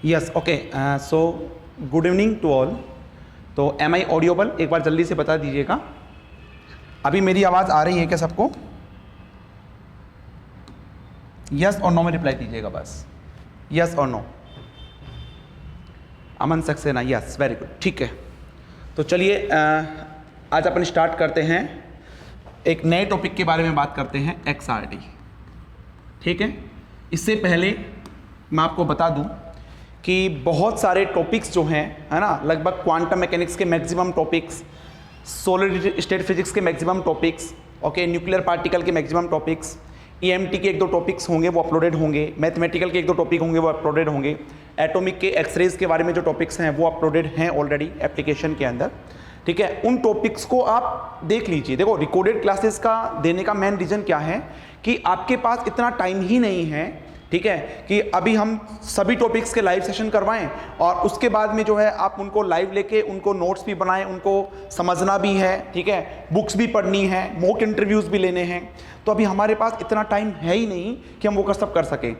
Yes okay so good evening to all. तो am I audible एक बार जल्दी से बता दीजिएगा, अभी मेरी आवाज़ आ रही है क्या सबको? यस और नो में रिप्लाई दीजिएगा बस, यस और नो। अमन सक्सेना यस, वेरी गुड, ठीक है। तो चलिए आज अपन स्टार्ट करते हैं, एक नए टॉपिक के बारे में बात करते हैं, XRD, ठीक है। इससे पहले मैं आपको बता दूं कि बहुत सारे टॉपिक्स जो हैं, है ना, लगभग क्वांटम मैकेनिक्स के maximum topics, solid state physics के maximum topics, okay, nuclear particle के मैक्सिमम टॉपिक्स, EMT के एक दो टॉपिक्स होंगे वो अपलोडेड होंगे, मैथमेटिकल के एक दो टॉपिक होंगे वो अपलोडेड होंगे, एटॉमिक के एक्सरेज के बारे में जो टॉपिक्स हैं वो अपलोडेड हैं ऑलरेडी एप्लीकेशन के अंदर, ठीक है। उन टॉपिक्स को आप देख लीजिए। देखो, रिकॉर्डेड क्लासेस का देने का मेन रीज़न क्या है कि आपके पास इतना टाइम ही नहीं है, ठीक है, कि अभी हम सभी टॉपिक्स के लाइव सेशन करवाएं और उसके बाद में जो है आप उनको लाइव लेके उनको नोट्स भी बनाएं, उनको समझना भी है, ठीक है, बुक्स भी पढ़नी है, मॉक इंटरव्यूज़ भी लेने हैं। तो अभी हमारे पास इतना टाइम है ही नहीं कि हम वो सब कर सकें।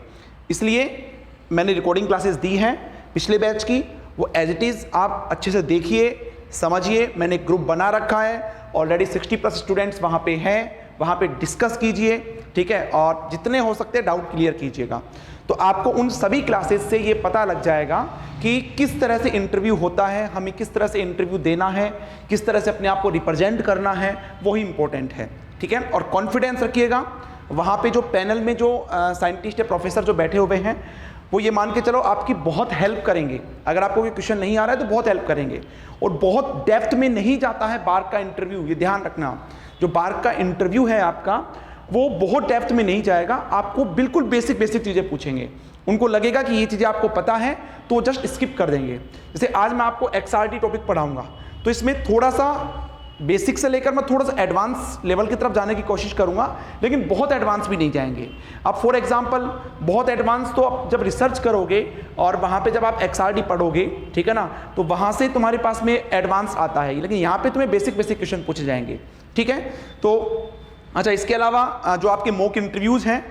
इसलिए मैंने रिकॉर्डिंग क्लासेस दी हैं पिछले बैच की, वो एज इट इज़ आप अच्छे से देखिए, समझिए। मैंने एक ग्रुप बना रखा है ऑलरेडी, 60+ स्टूडेंट्स वहाँ पे हैं, वहाँ पे डिस्कस कीजिए, ठीक है, और जितने हो सकते हैं डाउट क्लियर कीजिएगा। तो आपको उन सभी क्लासेस से ये पता लग जाएगा कि किस तरह से इंटरव्यू होता है, हमें किस तरह से इंटरव्यू देना है, किस तरह से अपने आप को रिप्रेजेंट करना है, वही इंपॉर्टेंट है, ठीक है। और कॉन्फिडेंस रखिएगा। वहाँ पे जो पैनल में जो साइंटिस्ट या प्रोफेसर जो बैठे हुए हैं वो ये मान के चलो आपकी बहुत हेल्प करेंगे। अगर आपको कोई क्वेश्चन नहीं आ रहा है तो बहुत हेल्प करेंगे, और बहुत डेप्थ में नहीं जाता है बार का इंटरव्यू, ये ध्यान रखना। जो बार का इंटरव्यू है आपका वो बहुत डेप्थ में नहीं जाएगा, आपको बिल्कुल बेसिक चीज़ें पूछेंगे। उनको लगेगा कि ये चीज़ें आपको पता है तो जस्ट स्किप कर देंगे। जैसे आज मैं आपको XRD टॉपिक पढ़ाऊंगा तो इसमें थोड़ा सा बेसिक से लेकर मैं थोड़ा सा एडवांस लेवल की तरफ जाने की कोशिश करूंगा, लेकिन बहुत एडवांस भी नहीं जाएंगे। अब फॉर एग्जांपल बहुत एडवांस तो आप जब रिसर्च करोगे और वहाँ पे जब आप XRD पढ़ोगे, ठीक है ना, तो वहाँ से तुम्हारे पास में एडवांस आता है, लेकिन यहाँ पे तुम्हें बेसिक क्वेश्चन पूछे जाएंगे, ठीक है। तो अच्छा, इसके अलावा जो आपके मॉक इंटरव्यूज़ हैं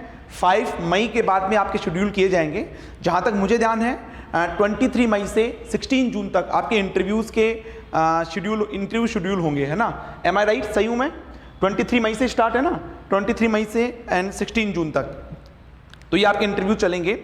5 मई के बाद में आपके शेड्यूल किए जाएंगे। जहाँ तक मुझे ध्यान है 23 मई से 16 जून तक आपके इंटरव्यूज़ के इंटरव्यू शेड्यूल होंगे, है ना। एम आई राइट? सही हूँ मैं? 23 मई से स्टार्ट है ना, 23 मई से एंड 16 जून तक तो ये आपके इंटरव्यू चलेंगे।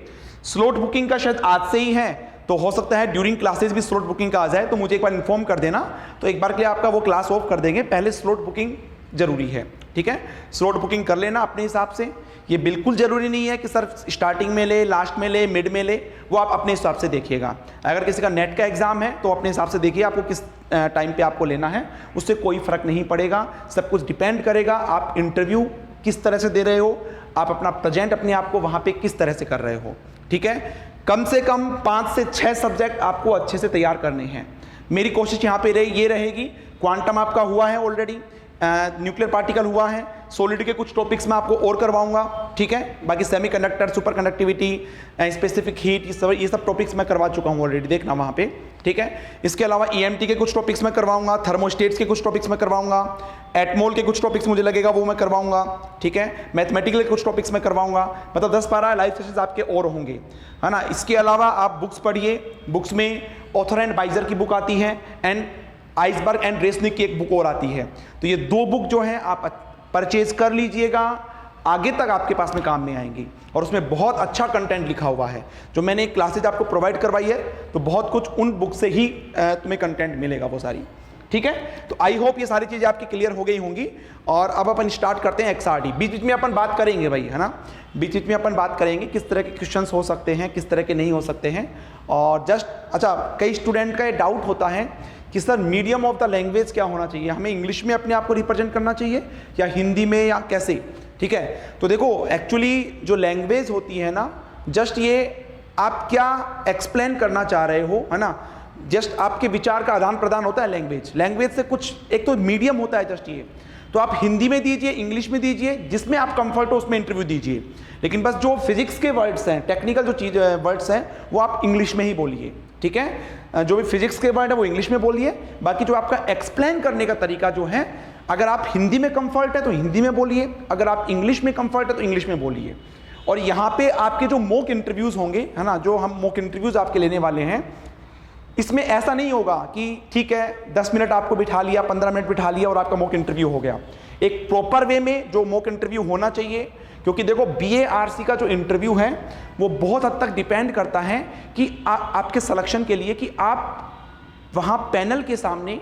स्लॉट बुकिंग का शायद आज से ही है, तो हो सकता है ड्यूरिंग क्लासेस भी स्लॉट बुकिंग का आ जाए, तो मुझे एक बार इन्फॉर्म कर देना, तो एक बार के लिए आपका वो क्लास ऑफ कर देंगे। पहले स्लॉट बुकिंग जरूरी है, ठीक है, स्लॉट बुकिंग कर लेना अपने हिसाब से। ये बिल्कुल जरूरी नहीं है कि सर स्टार्टिंग में ले, लास्ट में ले, मिड में ले, वो आप अपने हिसाब से देखिएगा। अगर किसी का नेट का एग्जाम है तो अपने हिसाब से देखिए आपको किस टाइम पे आपको लेना है, उससे कोई फर्क नहीं पड़ेगा। सब कुछ डिपेंड करेगा आप इंटरव्यू किस तरह से दे रहे हो, आप अपना प्रेजेंट अपने आप को वहाँ पे किस तरह से कर रहे हो, ठीक है। कम से कम 5 से 6 सब्जेक्ट आपको अच्छे से तैयार करने हैं। मेरी कोशिश यहाँ पे ये रहेगी, क्वांटम आपका हुआ है ऑलरेडी, न्यूक्लियर पार्टिकल हुआ है, सॉलिड के कुछ टॉपिक्स मैं आपको और करवाऊंगा, ठीक है। बाकी semiconductor, super conductivity, specific heat, ये सब टॉपिक्स मैं करवा चुका हूँ ऑलरेडी, देखना वहाँ पे, ठीक है। इसके अलावा EMT के कुछ टॉपिक्स मैं करवाऊंगा, थर्मोस्टेट्स के कुछ टॉपिक्स मैं करवाऊंगा, एटमोल के कुछ टॉपिक्स मुझे लगेगा वो मैं करवाऊंगा, ठीक है। मैथमेटिकल के कुछ टॉपिक्स मैं करवाऊंगा, मतलब 10-12 लाइव सेशंस आपके और होंगे, है ना। इसके अलावा आप बुक्स पढ़िए, बुक्स में ऑथर एंड बाइजर की बुक आती है एंड आइसबर्ग एंड रेसनिक की एक बुक और आती है, तो ये 2 बुक जो है आप परचेज कर लीजिएगा, आगे तक आपके पास में काम में आएंगी। और उसमें बहुत अच्छा कंटेंट लिखा हुआ है, जो मैंने क्लासेज आपको प्रोवाइड करवाई है, तो बहुत कुछ उन बुक से ही तुम्हें कंटेंट मिलेगा वो सारी, ठीक है। तो आई होप ये सारी चीज़ें आपकी क्लियर हो गई होंगी। और अब अपन स्टार्ट करते हैं XRD। बीच बीच में अपन बात करेंगे भाई, है ना, बीच बीच में अपन बात करेंगे किस तरह के क्वेश्चंस हो सकते हैं, किस तरह के नहीं हो सकते हैं। और जस्ट अच्छा, कई स्टूडेंट का ये डाउट होता है कि sir medium of the language क्या होना चाहिए, हमें इंग्लिश में अपने आप को रिप्रेजेंट करना चाहिए या हिंदी में या कैसे, ठीक है। तो देखो, एक्चुअली जो लैंग्वेज होती है ना, जस्ट ये आप क्या एक्सप्लेन करना चाह रहे हो, है ना, जस्ट आपके विचार का आदान प्रदान होता है लैंग्वेज से। कुछ एक तो मीडियम होता है जस्ट ये, तो आप हिंदी में दीजिए, इंग्लिश में दीजिए, जिसमें आप कंफर्ट हो उसमें इंटरव्यू दीजिए, लेकिन बस जो फिजिक्स के वर्ड्स हैं, टेक्निकल जो चीज़ वर्ड्स हैं, वो आप इंग्लिश में ही बोलिए, ठीक है। जो भी फिजिक्स के वर्ड है वो इंग्लिश में बोलिए, बाकी जो आपका एक्सप्लेन करने का तरीका जो है, अगर आप हिंदी में कंफर्ट है तो हिंदी में बोलिए, अगर आप इंग्लिश में कंफर्ट है तो इंग्लिश में बोलिए। और यहाँ पे आपके जो मॉक इंटरव्यूज़ होंगे, है ना, जो हम मॉक इंटरव्यूज़ आपके लेने वाले हैं, इसमें ऐसा नहीं होगा कि ठीक है 10 मिनट आपको बिठा लिया, 15 मिनट बिठा लिया और आपका मॉक इंटरव्यू हो गया। एक प्रॉपर वे में जो मॉक इंटरव्यू होना चाहिए, क्योंकि देखो BARC का जो इंटरव्यू है वो बहुत हद तक डिपेंड करता है कि आपके सिलेक्शन के लिए कि आप वहाँ पैनल के सामने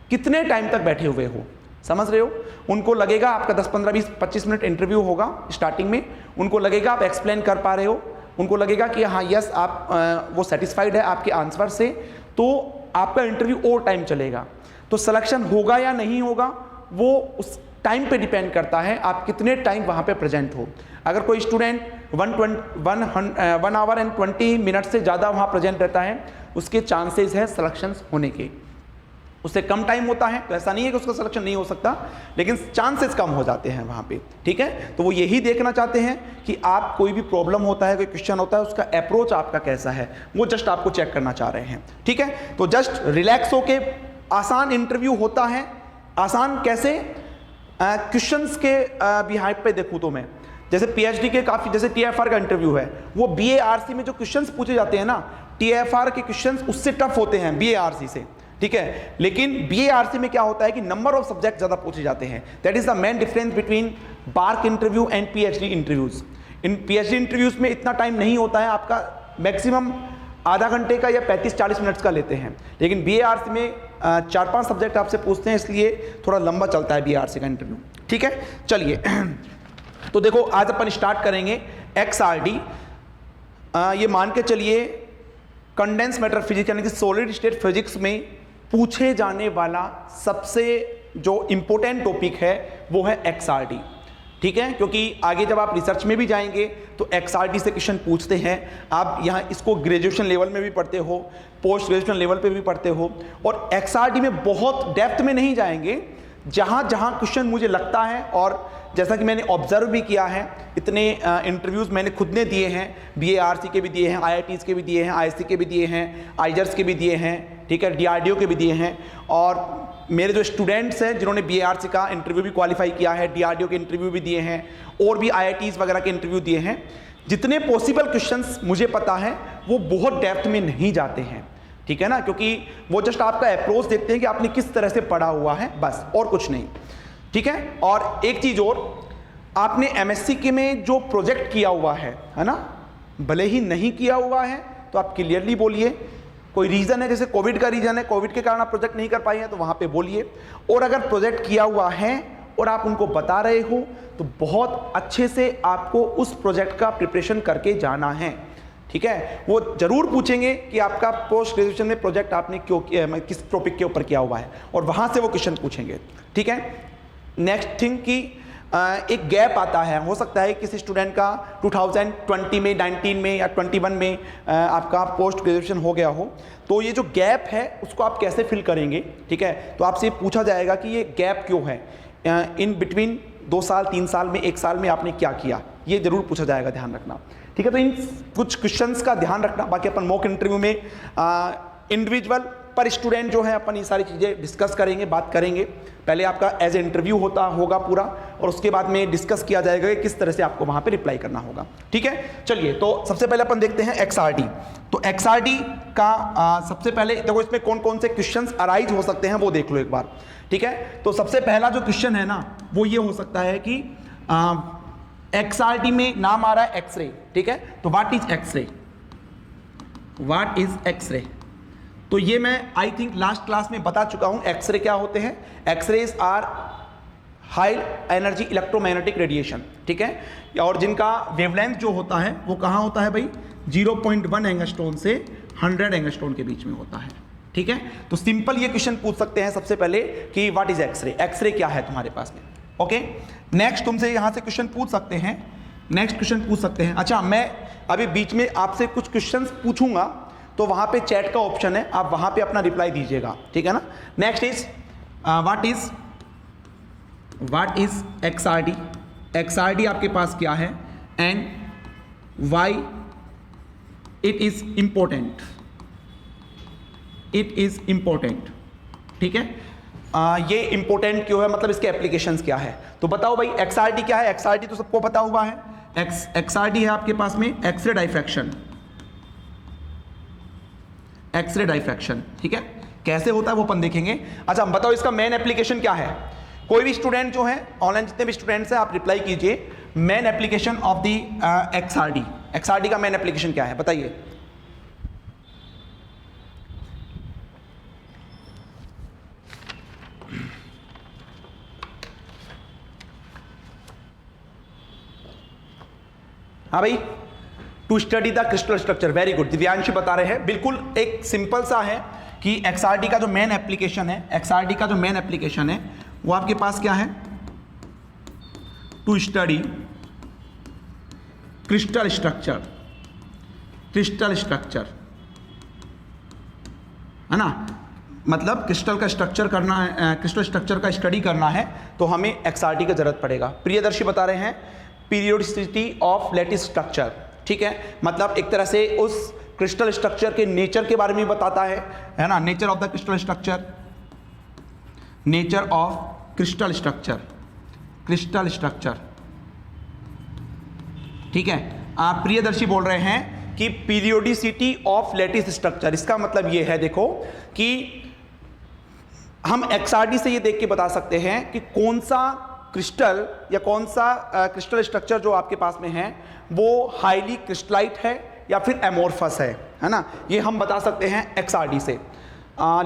कितने टाइम तक बैठे हुए हो, समझ रहे हो। उनको लगेगा आपका 10, 15, 20, 25 मिनट इंटरव्यू होगा स्टार्टिंग में, उनको लगेगा आप एक्सप्लेन कर पा रहे हो, उनको लगेगा कि हाँ यस आप वो सेटिस्फाइड है आपके आंसर से, तो आपका इंटरव्यू और टाइम चलेगा। तो सिलेक्शन होगा या नहीं होगा वो उस टाइम पे डिपेंड करता है आप कितने टाइम वहाँ पे प्रेजेंट हो। अगर कोई स्टूडेंट 1 आवर एंड 20 मिनट से ज़्यादा वहाँ प्रेजेंट रहता है, उसके चांसेस है सिलेक्शन होने के। उससे कम टाइम होता है तो ऐसा नहीं है कि उसका सिलेक्शन नहीं हो सकता, लेकिन चांसेस कम हो जाते हैं वहाँ पे, ठीक है। तो वो यही देखना चाहते हैं कि आप कोई भी प्रॉब्लम होता है, कोई क्वेश्चन होता है, उसका अप्रोच आपका कैसा है, वो जस्ट आपको चेक करना चाह रहे हैं, ठीक है। तो जस्ट रिलैक्स होके, आसान इंटरव्यू होता है। आसान कैसे? क्वेश्चंस के बिहाइंड पे देखूँ तो मैं, जैसे PhD के काफ़ी, जैसे TFR का इंटरव्यू है, वो BARC में जो क्वेश्चंस पूछे जाते हैं ना, TFR के क्वेश्चंस उससे टफ होते हैं BARC से, ठीक है। लेकिन BARC में क्या होता है कि नंबर ऑफ सब्जेक्ट ज़्यादा पूछे जाते हैं। That is the main difference between BARC interview and PhD interviews. In PhD interviews में इतना टाइम नहीं होता है, आपका मैक्सिमम आधा घंटे का या 35-40 मिनट्स का लेते हैं, लेकिन BARC में 4-5 सब्जेक्ट आपसे पूछते हैं, इसलिए थोड़ा लंबा चलता है BARC का इंटरव्यू, ठीक है। चलिए तो देखो आज अपन स्टार्ट करेंगे XRD। ये मान के चलिए कंडेंस मैटर फिजिक्स यानी कि सॉलिड स्टेट फिजिक्स में पूछे जाने वाला सबसे जो इंपॉर्टेंट टॉपिक है वो है XRD, ठीक है। क्योंकि आगे जब आप रिसर्च में भी जाएंगे तो XRD से क्वेश्चन पूछते हैं। आप यहाँ इसको ग्रेजुएशन लेवल में भी पढ़ते हो, पोस्ट ग्रेजुएशन लेवल पे भी पढ़ते हो, और XRD में बहुत डेप्थ में नहीं जाएंगे। जहाँ जहाँ क्वेश्चन मुझे लगता है, और जैसा कि मैंने ऑब्जर्व भी किया है, इतने इंटरव्यूज़ मैंने खुद ने दिए हैं, BARC के भी दिए हैं, IITs के भी दिए हैं, ISC के भी दिए हैं, IGERS के भी दिए हैं, ठीक है, DRDO के भी दिए हैं। और मेरे जो स्टूडेंट्स हैं जिन्होंने BARC का इंटरव्यू भी क्वालिफाई किया है, DRDO के इंटरव्यू भी दिए हैं, और भी IITs वगैरह के इंटरव्यू दिए हैं, जितने पॉसिबल क्वेश्चंस मुझे पता है वो बहुत डेप्थ में नहीं जाते हैं, ठीक है ना। क्योंकि वो जस्ट आपका अप्रोच देखते हैं कि आपने किस तरह से पढ़ा हुआ है, बस, और कुछ नहीं, ठीक है। और एक चीज़ और, आपने MSc के में जो प्रोजेक्ट किया हुआ है ना, भले ही नहीं किया हुआ है तो आप क्लियरली बोलिए। कोई रीज़न है, जैसे कोविड का रीज़न है, कोविड के कारण आप प्रोजेक्ट नहीं कर पाए हैं, तो वहाँ पे बोलिए। और अगर प्रोजेक्ट किया हुआ है और आप उनको बता रहे हो तो बहुत अच्छे से आपको उस प्रोजेक्ट का प्रिपरेशन करके जाना है, ठीक है। वो जरूर पूछेंगे कि आपका पोस्ट ग्रेजुएशन में प्रोजेक्ट आपने क्यों किया, किस टॉपिक के ऊपर किया हुआ है, और वहाँ से वो क्वेश्चन पूछेंगे, ठीक है। नेक्स्ट थिंग कि एक गैप आता है, हो सकता है किसी स्टूडेंट का 2020 में, 19 में या 21 में आपका पोस्ट ग्रेजुएशन हो गया हो, तो ये जो गैप है उसको आप कैसे फिल करेंगे, ठीक है। तो आपसे पूछा जाएगा कि ये गैप क्यों है, इन बिटवीन 2 साल, 3 साल में, 1 साल में आपने क्या किया, ये जरूर पूछा जाएगा, ध्यान रखना, ठीक है। तो इन कुछ क्वेश्चंस का ध्यान रखना। बाकी अपन मॉक इंटरव्यू में इंडिविजुअल पर स्टूडेंट जो है अपन ये सारी चीज़ें डिस्कस करेंगे, बात करेंगे। पहले आपका एज ए इंटरव्यू होगा पूरा, और उसके बाद में डिस्कस किया जाएगा कि किस तरह से आपको वहाँ पे रिप्लाई करना होगा, ठीक है। चलिए तो सबसे पहले अपन देखते हैं XRD। तो XRD का सबसे पहले देखो इसमें कौन कौन से क्वेश्चंस अराइज हो सकते हैं वो देख लो एक बार, ठीक है। तो सबसे पहला जो क्वेश्चन है ना वो ये हो सकता है कि XRD में नाम आ रहा है एक्सरे, ठीक है। तो what is x-ray, what is x-ray. तो ये मैं आई थिंक लास्ट क्लास में बता चुका हूं एक्सरे क्या होते हैं। X-rays are high energy electromagnetic radiation, ठीक है, और जिनका वेवलेंथ जो होता है वो कहाँ होता है भाई, 0.1 एंगस्ट्रॉन से 100 एंगस्ट्रॉन के बीच में होता है, ठीक है। तो सिंपल ये क्वेश्चन पूछ सकते हैं सबसे पहले कि व्हाट इज एक्सरे, एक्सरे क्या है तुम्हारे पास में, ओके। नेक्स्ट तुमसे यहाँ से क्वेश्चन पूछ सकते हैं, नेक्स्ट क्वेश्चन पूछ सकते हैं। अच्छा, मैं अभी बीच में आपसे कुछ क्वेश्चन पूछूंगा तो वहाँ पे चैट का ऑप्शन है, आप वहाँ पे अपना रिप्लाई दीजिएगा, ठीक है ना। Next is what is XRD, XRD आपके पास क्या है, and why it is important, it is important, ठीक है। ये इंपॉर्टेंट क्यों है, मतलब इसके एप्लीकेशंस क्या है। तो बताओ भाई XRD क्या है। XRD तो सबको पता हुआ है, XRD है आपके पास में एक्सरे डाइफ्रैक्शन, एक्सरे डाइफ्रैक्शन, ठीक है। कैसे होता है वो अपन देखेंगे। अच्छा हम बताओ इसका मेन एप्लीकेशन क्या है। कोई भी स्टूडेंट जो है ऑनलाइन जितने भी स्टूडेंट्स हैं आप रिप्लाई कीजिए, main application of the XRD, XRD का मेन एप्लीकेशन क्या है बताइए। हाँ भाई, to study the crystal structure, very good, Divyansh बता रहे हैं। बिल्कुल एक सिंपल सा है कि XRD का जो मेन एप्लीकेशन है, XRD का जो मेन एप्लीकेशन है वो आपके पास क्या है, to study crystal structure, crystal structure है ना, मतलब क्रिस्टल का स्ट्रक्चर करना है, क्रिस्टल स्ट्रक्चर का स्टडी करना है तो हमें XRD की जरूरत पड़ेगा। प्रियदर्शी बता रहे हैं पीरियोडिसिटी ऑफ लैटिस स्ट्रक्चर, ठीक है, मतलब एक तरह से उस क्रिस्टल स्ट्रक्चर के नेचर के बारे में बताता है ना, nature of the crystal structure, nature of crystal structure, crystal structure, ठीक है। आप प्रियदर्शी बोल रहे हैं कि पीरियोडिसिटी ऑफ लैटिस स्ट्रक्चर, इसका मतलब ये है देखो कि हम XRD से ये देख के बता सकते हैं कि कौन सा क्रिस्टल या कौन सा क्रिस्टल स्ट्रक्चर जो आपके पास में है वो हाईली क्रिस्टलाइट है या फिर एमोर्फस है ना, ये हम बता सकते हैं XRD से।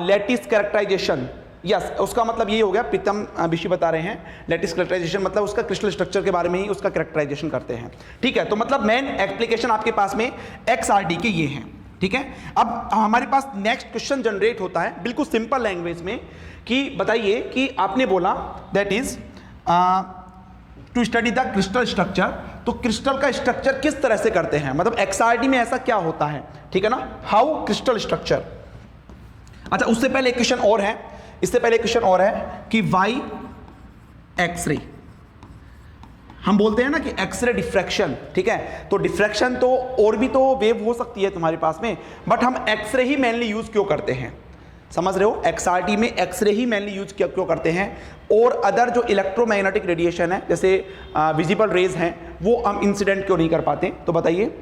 लैटिस कैरेक्टराइजेशन, यस, उसका मतलब ये हो गया, प्रीतम बिशी बता रहे हैं लैटिस कैरेक्टराइजेशन मतलब उसका क्रिस्टल स्ट्रक्चर के बारे में ही उसका कैरेक्टराइजेशन करते हैं, ठीक है। तो मतलब मेन एप्लीकेशन आपके पास में XRD के ये हैं, ठीक है। अब हमारे पास नेक्स्ट क्वेश्चन जनरेट होता है बिल्कुल सिंपल लैंग्वेज में कि बताइए कि आपने बोला that is to study the crystal structure, तो क्रिस्टल का स्ट्रक्चर किस तरह से करते हैं, मतलब XRD में ऐसा क्या होता है, ठीक है ना, हाउ क्रिस्टल स्ट्रक्चर। अच्छा उससे पहले एक क्वेश्चन और है, इससे पहले क्वेश्चन और है कि वाई एक्सरे, हम बोलते हैं ना कि एक्सरे डिफ्रैक्शन, ठीक है, तो डिफ्रैक्शन तो और भी तो वेव हो सकती है तुम्हारे पास में, बट हम एक्सरे ही मेनली यूज क्यों करते हैं, समझ रहे हो, XRD में एक्सरे ही मेनली यूज क्यों करते हैं, और अदर जो इलेक्ट्रोमैग्नेटिक रेडिएशन है जैसे विजिबल रेज हैं वो हम इंसिडेंट क्यों नहीं कर पाते, तो बताइए।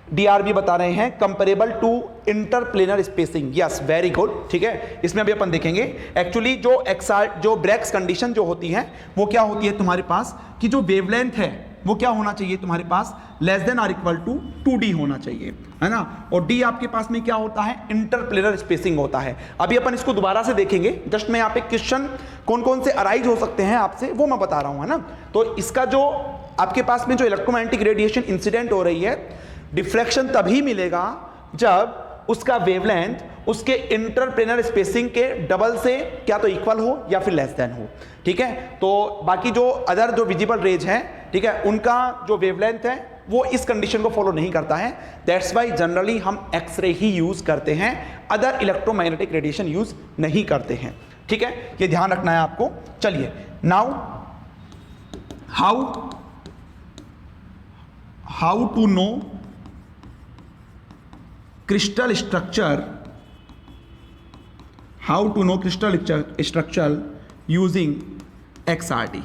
DRB बता रहे हैं comparable to interplanar spacing, yes very good, ठीक है। इसमें अभी अपन देखेंगे एक्चुअली जो ब्रैग्स कंडीशन जो होती है वो क्या होती है तुम्हारे पास कि जो वेवलेंथ है वो क्या होना चाहिए तुम्हारे पास, less than or equal to 2D होना चाहिए, है ना, और D आपके पास में क्या होता है, इंटरप्लेनर स्पेसिंग होता है। अभी अपन इसको दोबारा से देखेंगे, जस्ट मैं यहाँ पे क्वेश्चन कौन कौन से अराइज हो सकते हैं आपसे वो मैं बता रहा हूँ, है ना। तो इसका जो आपके पास में जो इलेक्ट्रोमैग्नेटिक रेडिएशन इंसिडेंट हो रही है, डिफ्रैक्शन तभी मिलेगा जब उसका वेवलेंथ उसके इंटरप्लेनर स्पेसिंग के डबल से क्या तो इक्वल हो या फिर लेस देन हो, ठीक है। तो बाकी जो अदर जो विजिबल रेज हैं, ठीक है, उनका जो वेवलेंथ है वो इस कंडीशन को फॉलो नहीं करता है, दैट्स वाई जनरली हम एक्सरे ही यूज करते हैं, अदर इलेक्ट्रोमैग्नेटिक रेडिएशन यूज नहीं करते हैं, ठीक है, ये ध्यान रखना है आपको। चलिए now how to know crystal structure, how to know crystal structure using XRD,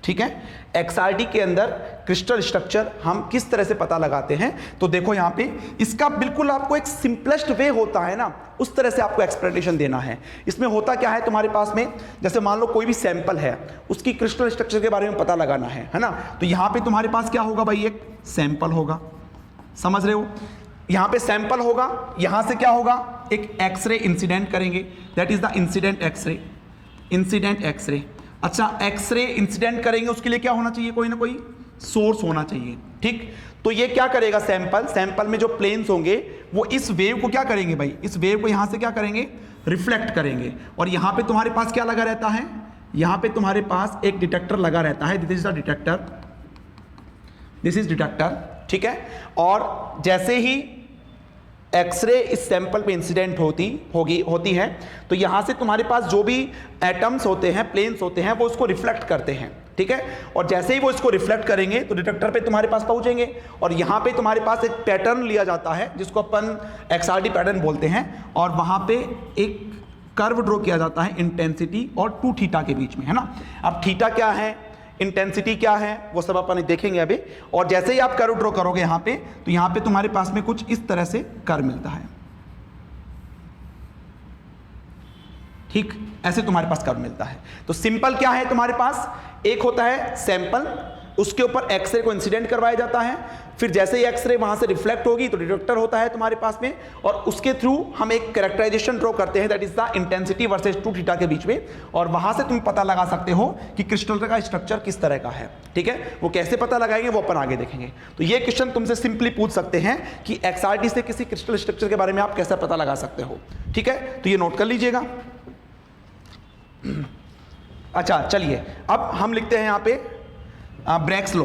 ठीक है। XRD के अंदर क्रिस्टल स्ट्रक्चर हम किस तरह से पता लगाते हैं, तो देखो यहाँ पे इसका बिल्कुल आपको एक सिंपलेस्ट वे होता है ना, उस तरह से आपको एक्सप्लेनेशन देना है। इसमें होता क्या है तुम्हारे पास में, जैसे मान लो कोई भी सैंपल है उसकी क्रिस्टल स्ट्रक्चर के बारे में पता लगाना है ना, तो यहाँ पे तुम्हारे पास क्या होगा भाई, एक सैंपल होगा, समझ रहे हो, यहां पे सैंपल होगा, यहां से क्या होगा, एक एक्सरे इंसिडेंट करेंगे, that is the incident x-ray, incident x-ray. अच्छा एक्सरे इंसिडेंट करेंगे उसके लिए क्या होना चाहिए, कोई ना कोई सोर्स होना चाहिए, ठीक। तो ये क्या करेगा, सैंपल में जो प्लेन्स होंगे वो इस वेव को क्या करेंगे भाई, इस वेव को यहां से क्या करेंगे, रिफ्लेक्ट करेंगे, और यहां पे तुम्हारे पास क्या लगा रहता है, यहां पे तुम्हारे पास एक डिटेक्टर लगा रहता है, this is the detector, this is detector, ठीक है। और जैसे ही एक्सरे इस सैंपल पे इंसिडेंट होती है तो यहां से तुम्हारे पास जो भी एटम्स होते हैं, प्लेन्स होते हैं, वो उसको रिफ्लेक्ट करते हैं, ठीक है। और जैसे ही वो इसको रिफ्लेक्ट करेंगे तो डिटेक्टर पे तुम्हारे पास पहुंचेंगे, और यहां पे तुम्हारे पास एक पैटर्न लिया जाता है जिसको अपन XRD पैटर्न बोलते हैं, और वहां पे एक कर्व ड्रॉ किया जाता है इंटेंसिटी और 2θ के बीच में, है ना। अब थीटा क्या है, इंटेंसिटी क्या है, वो सब अपन देखेंगे अभी। और जैसे ही आप कर्व ड्रॉ करोगे यहाँ पे, तो यहाँ पे तुम्हारे पास में कुछ इस तरह से कर्व मिलता है, ठीक, ऐसे तुम्हारे पास कर्व मिलता है। तो सिंपल क्या है तुम्हारे पास, एक होता है सैंपल, उसके ऊपर एक्सरे को इंसिडेंट करवाया जाता है, फिर जैसे ही एक्सरे वहां से रिफ्लेक्ट होगी तो डिटेक्टर होता है तुम्हारे पास में, और उसके थ्रू हम एक कैरेक्टराइजेशन ड्रॉ करते हैं, that is the intensity versus two theta के बीच में, और वहां से तुम पता लगा सकते हो कि क्रिस्टल का स्ट्रक्चर किस तरह का है, ठीक है। वो कैसे पता लगाएंगे वो अपन आगे देखेंगे। तो ये क्वेश्चन तुमसे सिंपली पूछ सकते हैं कि एक्सआरटी से किसी क्रिस्टल स्ट्रक्चर के बारे में आप कैसे पता लगा सकते हो, ठीक है। तो ये नोट कर लीजिएगा। अच्छा चलिए, अब हम लिखते हैं यहां पे ब्रैग्स लॉ,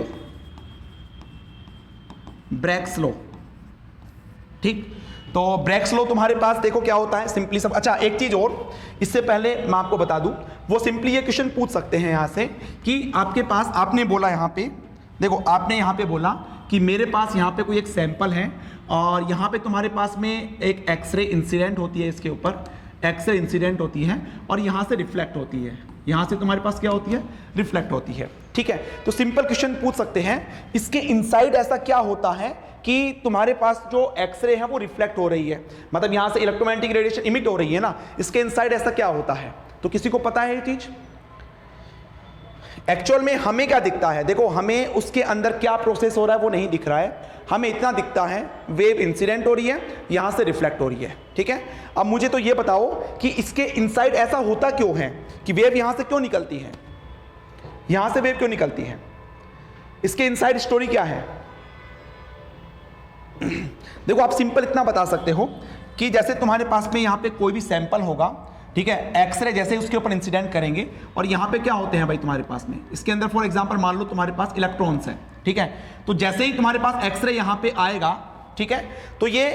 ब्रैग्स लॉ, ठीक। तो ब्रैग्स लॉ तुम्हारे पास देखो क्या होता है, सिंपली सब। अच्छा एक चीज और इससे पहले मैं आपको बता दूं, वो सिंपली ये क्वेश्चन पूछ सकते हैं यहां से कि आपके पास, आपने बोला यहां पे, देखो आपने यहां पे बोला कि मेरे पास यहां पे कोई एक सैंपल है और यहां पे तुम्हारे पास में एक एक्सरे इंसिडेंट होती है, इसके ऊपर एक्सरे इंसिडेंट होती है और यहां से रिफ्लेक्ट होती है, यहां से तुम्हारे पास क्या होती है, रिफ्लेक्ट होती है, ठीक है। तो सिंपल क्वेश्चन पूछ सकते हैं, इसके इनसाइड ऐसा क्या होता है कि तुम्हारे पास जो एक्सरे है वो रिफ्लेक्ट हो रही है, मतलब यहां से इलेक्ट्रोमैग्नेटिक रेडिएशन इमिट हो रही है ना, इसके इनसाइड ऐसा क्या होता है। तो किसी को पता है ये चीज? एक्चुअल में हमें क्या दिखता है, देखो हमें उसके अंदर क्या प्रोसेस हो रहा है वो नहीं दिख रहा है, हमें इतना दिखता है वेव इंसिडेंट हो रही है, यहां से रिफ्लेक्ट हो रही है, ठीक है। अब मुझे तो ये बताओ कि इसके इनसाइड ऐसा होता क्यों है कि वेव यहां से क्यों निकलती है, यहां से वेव क्यों निकलती है, इसके इनसाइड स्टोरी क्या है। देखो आप सिंपल इतना बता सकते हो कि जैसे तुम्हारे पास में यहां पे कोई भी सैंपल होगा, ठीक है, एक्सरे जैसे उसके ऊपर इंसिडेंट करेंगे और यहां पे क्या होते हैं भाई तुम्हारे पास में, इसके अंदर फॉर एग्जांपल मान लो तुम्हारे पास इलेक्ट्रॉन्स है, ठीक है। तो जैसे ही तुम्हारे पास एक्सरे यहां पे आएगा, ठीक है, तो ये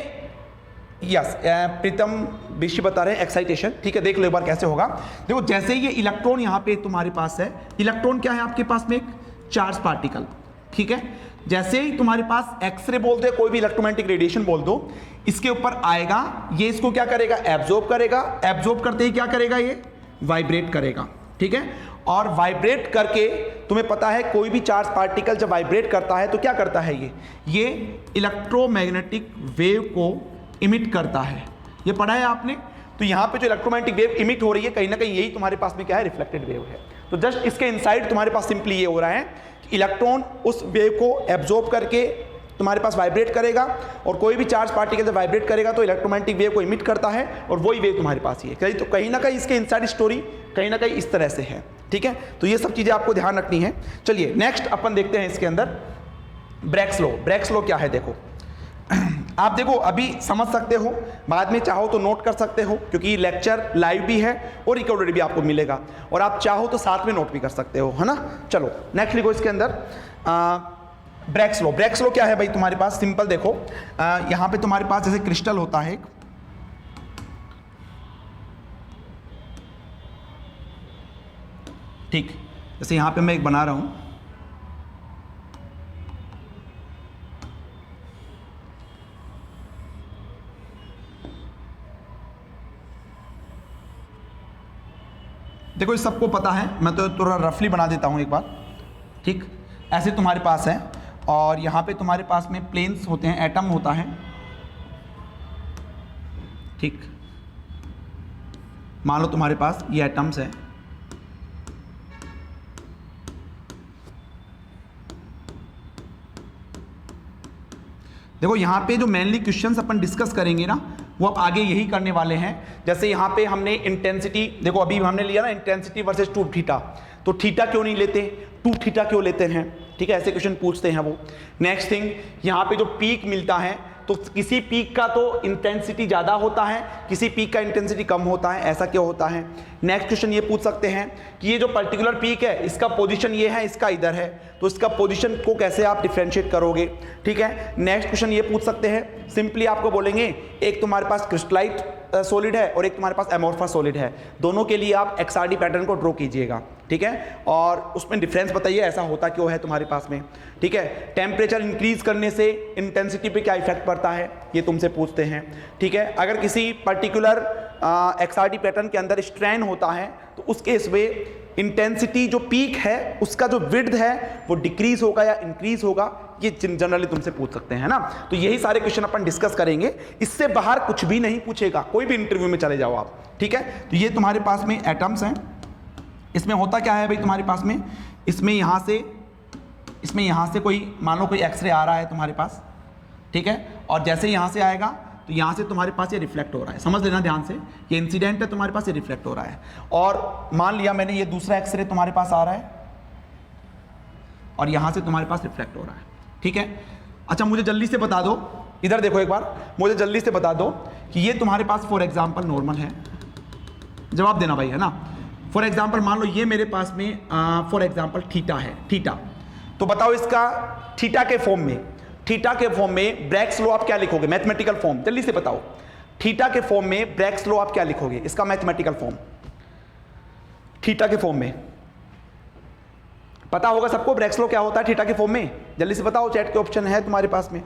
यस प्रीतम बिशी बता रहे हैं एक्साइटेशन, ठीक है, देख लो एक बार कैसे होगा। देखो जैसे ही ये इलेक्ट्रॉन यहां पे तुम्हारे पास है, इलेक्ट्रॉन क्या है आपके पास में, एक चार्ज पार्टिकल, ठीक है। जैसे ही तुम्हारे पास एक्सरे बोल दो, कोई भी इलेक्ट्रोमैग्नेटिक रेडिएशन बोल दो, इसके ऊपर आएगा, ये इसको क्या करेगा, एब्जॉर्ब करेगा, एब्जॉर्ब करते ही क्या करेगा, ये वाइब्रेट करेगा, ठीक है। और वाइब्रेट करके तुम्हें पता है कोई भी चार्ज पार्टिकल जब वाइब्रेट करता है तो क्या करता है, ये इलेक्ट्रोमैग्नेटिक वेव को इमिट करता है, ये पढ़ा है आपने। तो यहां पे जो इलेक्ट्रोमैग्नेटिक वेव इमिट हो रही है, कहीं ना कहीं यही तुम्हारे पास में क्या है, रिफ्लेक्टेड वेव है। तो जस्ट इसके इनसाइड तुम्हारे पास सिंपली ये हो रहा है कि इलेक्ट्रॉन उस वेव को एब्जॉर्ब करके तुम्हारे पास वाइब्रेट करेगा, और कोई भी चार्ज पार्टिकल जब वाइब्रेट करेगा तो इलेक्ट्रोमैग्नेटिक वेव को इमिट करता है और वही वेव तुम्हारे पास ही है। तो कहीं ना कहीं इसके इनसाइड स्टोरी कहीं ना कहीं इस तरह से है, ठीक है। तो ये सब चीजें आपको ध्यान रखनी है। चलिए नेक्स्ट अपन देखते हैं इसके अंदर ब्रैग्स लॉ। ब्रैग्स लॉ क्या है, देखो आप देखो अभी समझ सकते हो, बाद में चाहो तो नोट कर सकते हो, क्योंकि लेक्चर लाइव भी है और रिकॉर्डेड भी आपको मिलेगा, और आप चाहो तो साथ में नोट भी कर सकते हो, है ना। चलो नेक्स्ट लिखो इसके अंदर ब्रैग्स लॉ। ब्रैग्स लॉ क्या है भाई तुम्हारे पास, सिंपल देखो, यहां पे तुम्हारे पास जैसे क्रिस्टल होता है एक, ठीक, जैसे यहां पे मैं एक बना रहा हूं, देखो इस सबको पता है, मैं तो थोड़ा रफली बना देता हूं एक बार, ठीक। ऐसे तुम्हारे पास है और यहां पे तुम्हारे पास में प्लेन्स होते हैं, एटम होता है, ठीक। मान लो तुम्हारे पास ये एटम्स है, देखो यहां पे जो मेनली क्वेश्चंस अपन डिस्कस करेंगे ना, वो अब आगे यही करने वाले हैं। जैसे यहाँ पे हमने इंटेंसिटी, देखो अभी हमने लिया ना इंटेंसिटी वर्सेस टू थीटा, तो थीटा क्यों नहीं लेते, टू थीटा क्यों लेते हैं, ठीक है, ऐसे क्वेश्चन पूछते हैं वो। नेक्स्ट थिंग, यहाँ पे जो पीक मिलता है तो किसी पीक का तो इंटेंसिटी ज़्यादा होता है, किसी पीक का इंटेंसिटी कम होता है, ऐसा क्यों होता है। नेक्स्ट क्वेश्चन ये पूछ सकते हैं कि ये जो पर्टिकुलर पीक है इसका पोजीशन ये है, इसका इधर है, तो इसका पोजीशन को कैसे आप डिफरेंशिएट करोगे, ठीक है। नेक्स्ट क्वेश्चन ये पूछ सकते हैं, सिंपली आपको बोलेंगे एक तुम्हारे पास क्रिस्टलाइट सॉलिड है और एक तुम्हारे पास एमोर्फस सॉलिड है, दोनों के लिए आप एक्सआरडी पैटर्न को ड्रॉ कीजिएगा, ठीक है, और उसमें डिफरेंस बताइए ऐसा होता क्यों है तुम्हारे पास में, ठीक है। टेम्परेचर इंक्रीज करने से इंटेंसिटी पे क्या इफेक्ट पड़ता है, ये तुमसे पूछते हैं, ठीक है। अगर किसी पर्टिकुलर एक्सआरडी पैटर्न के अंदर स्ट्रेन होता है तो उस केस में इंटेंसिटी जो पीक है उसका जो विड्थ है वो डिक्रीज होगा या इंक्रीज होगा, ये जनरली तुमसे पूछ सकते हैं ना। तो यही सारे क्वेश्चन अपन डिस्कस करेंगे, इससे बाहर कुछ भी नहीं पूछेगा, कोई भी इंटरव्यू में चले जाओ आप, ठीक है। तो ये तुम्हारे पास में एटम्स हैं, इसमें होता क्या है भाई तुम्हारे पास में, इसमें यहाँ से कोई मान लो कोई एक्सरे आ रहा है तुम्हारे पास, ठीक है, और जैसे यहाँ से आएगा तो यहाँ से तुम्हारे पास ये रिफ्लेक्ट हो रहा है, समझ लेना ध्यान से, ये इंसिडेंट है तुम्हारे पास, ये रिफ्लेक्ट हो रहा है। और मान लिया मैंने ये दूसरा एक्सरे तुम्हारे पास आ रहा है और यहाँ से तुम्हारे पास रिफ्लेक्ट हो रहा है, ठीक है। अच्छा मुझे जल्दी से बता दो, इधर देखो एक बार, मुझे जल्दी से बता दो कि ये तुम्हारे पास फॉर एग्जाम्पल नॉर्मल है, जवाब देना भाई, है ना। फॉर एग्जाम्पल मान लो ये मेरे पास में फॉर एग्जाम्पल थीटा है, थीटा, तो बताओ इसका थीटा के फॉर्म में ब्रैग्स लॉ आप क्या लिखोगे, मैथमेटिकल फॉर्म, जल्दी से बताओ। थीटा के फॉर्म में ब्रैग्स लॉ आप क्या लिखोगे, इसका मैथमेटिकल फॉर्म थीटा के फॉर्म में पता होगा सबको, ब्रैग्स लॉ क्या होता है थीटा के फॉर्म में, जल्दी से बताओ, चैट के ऑप्शन है तुम्हारे पास में।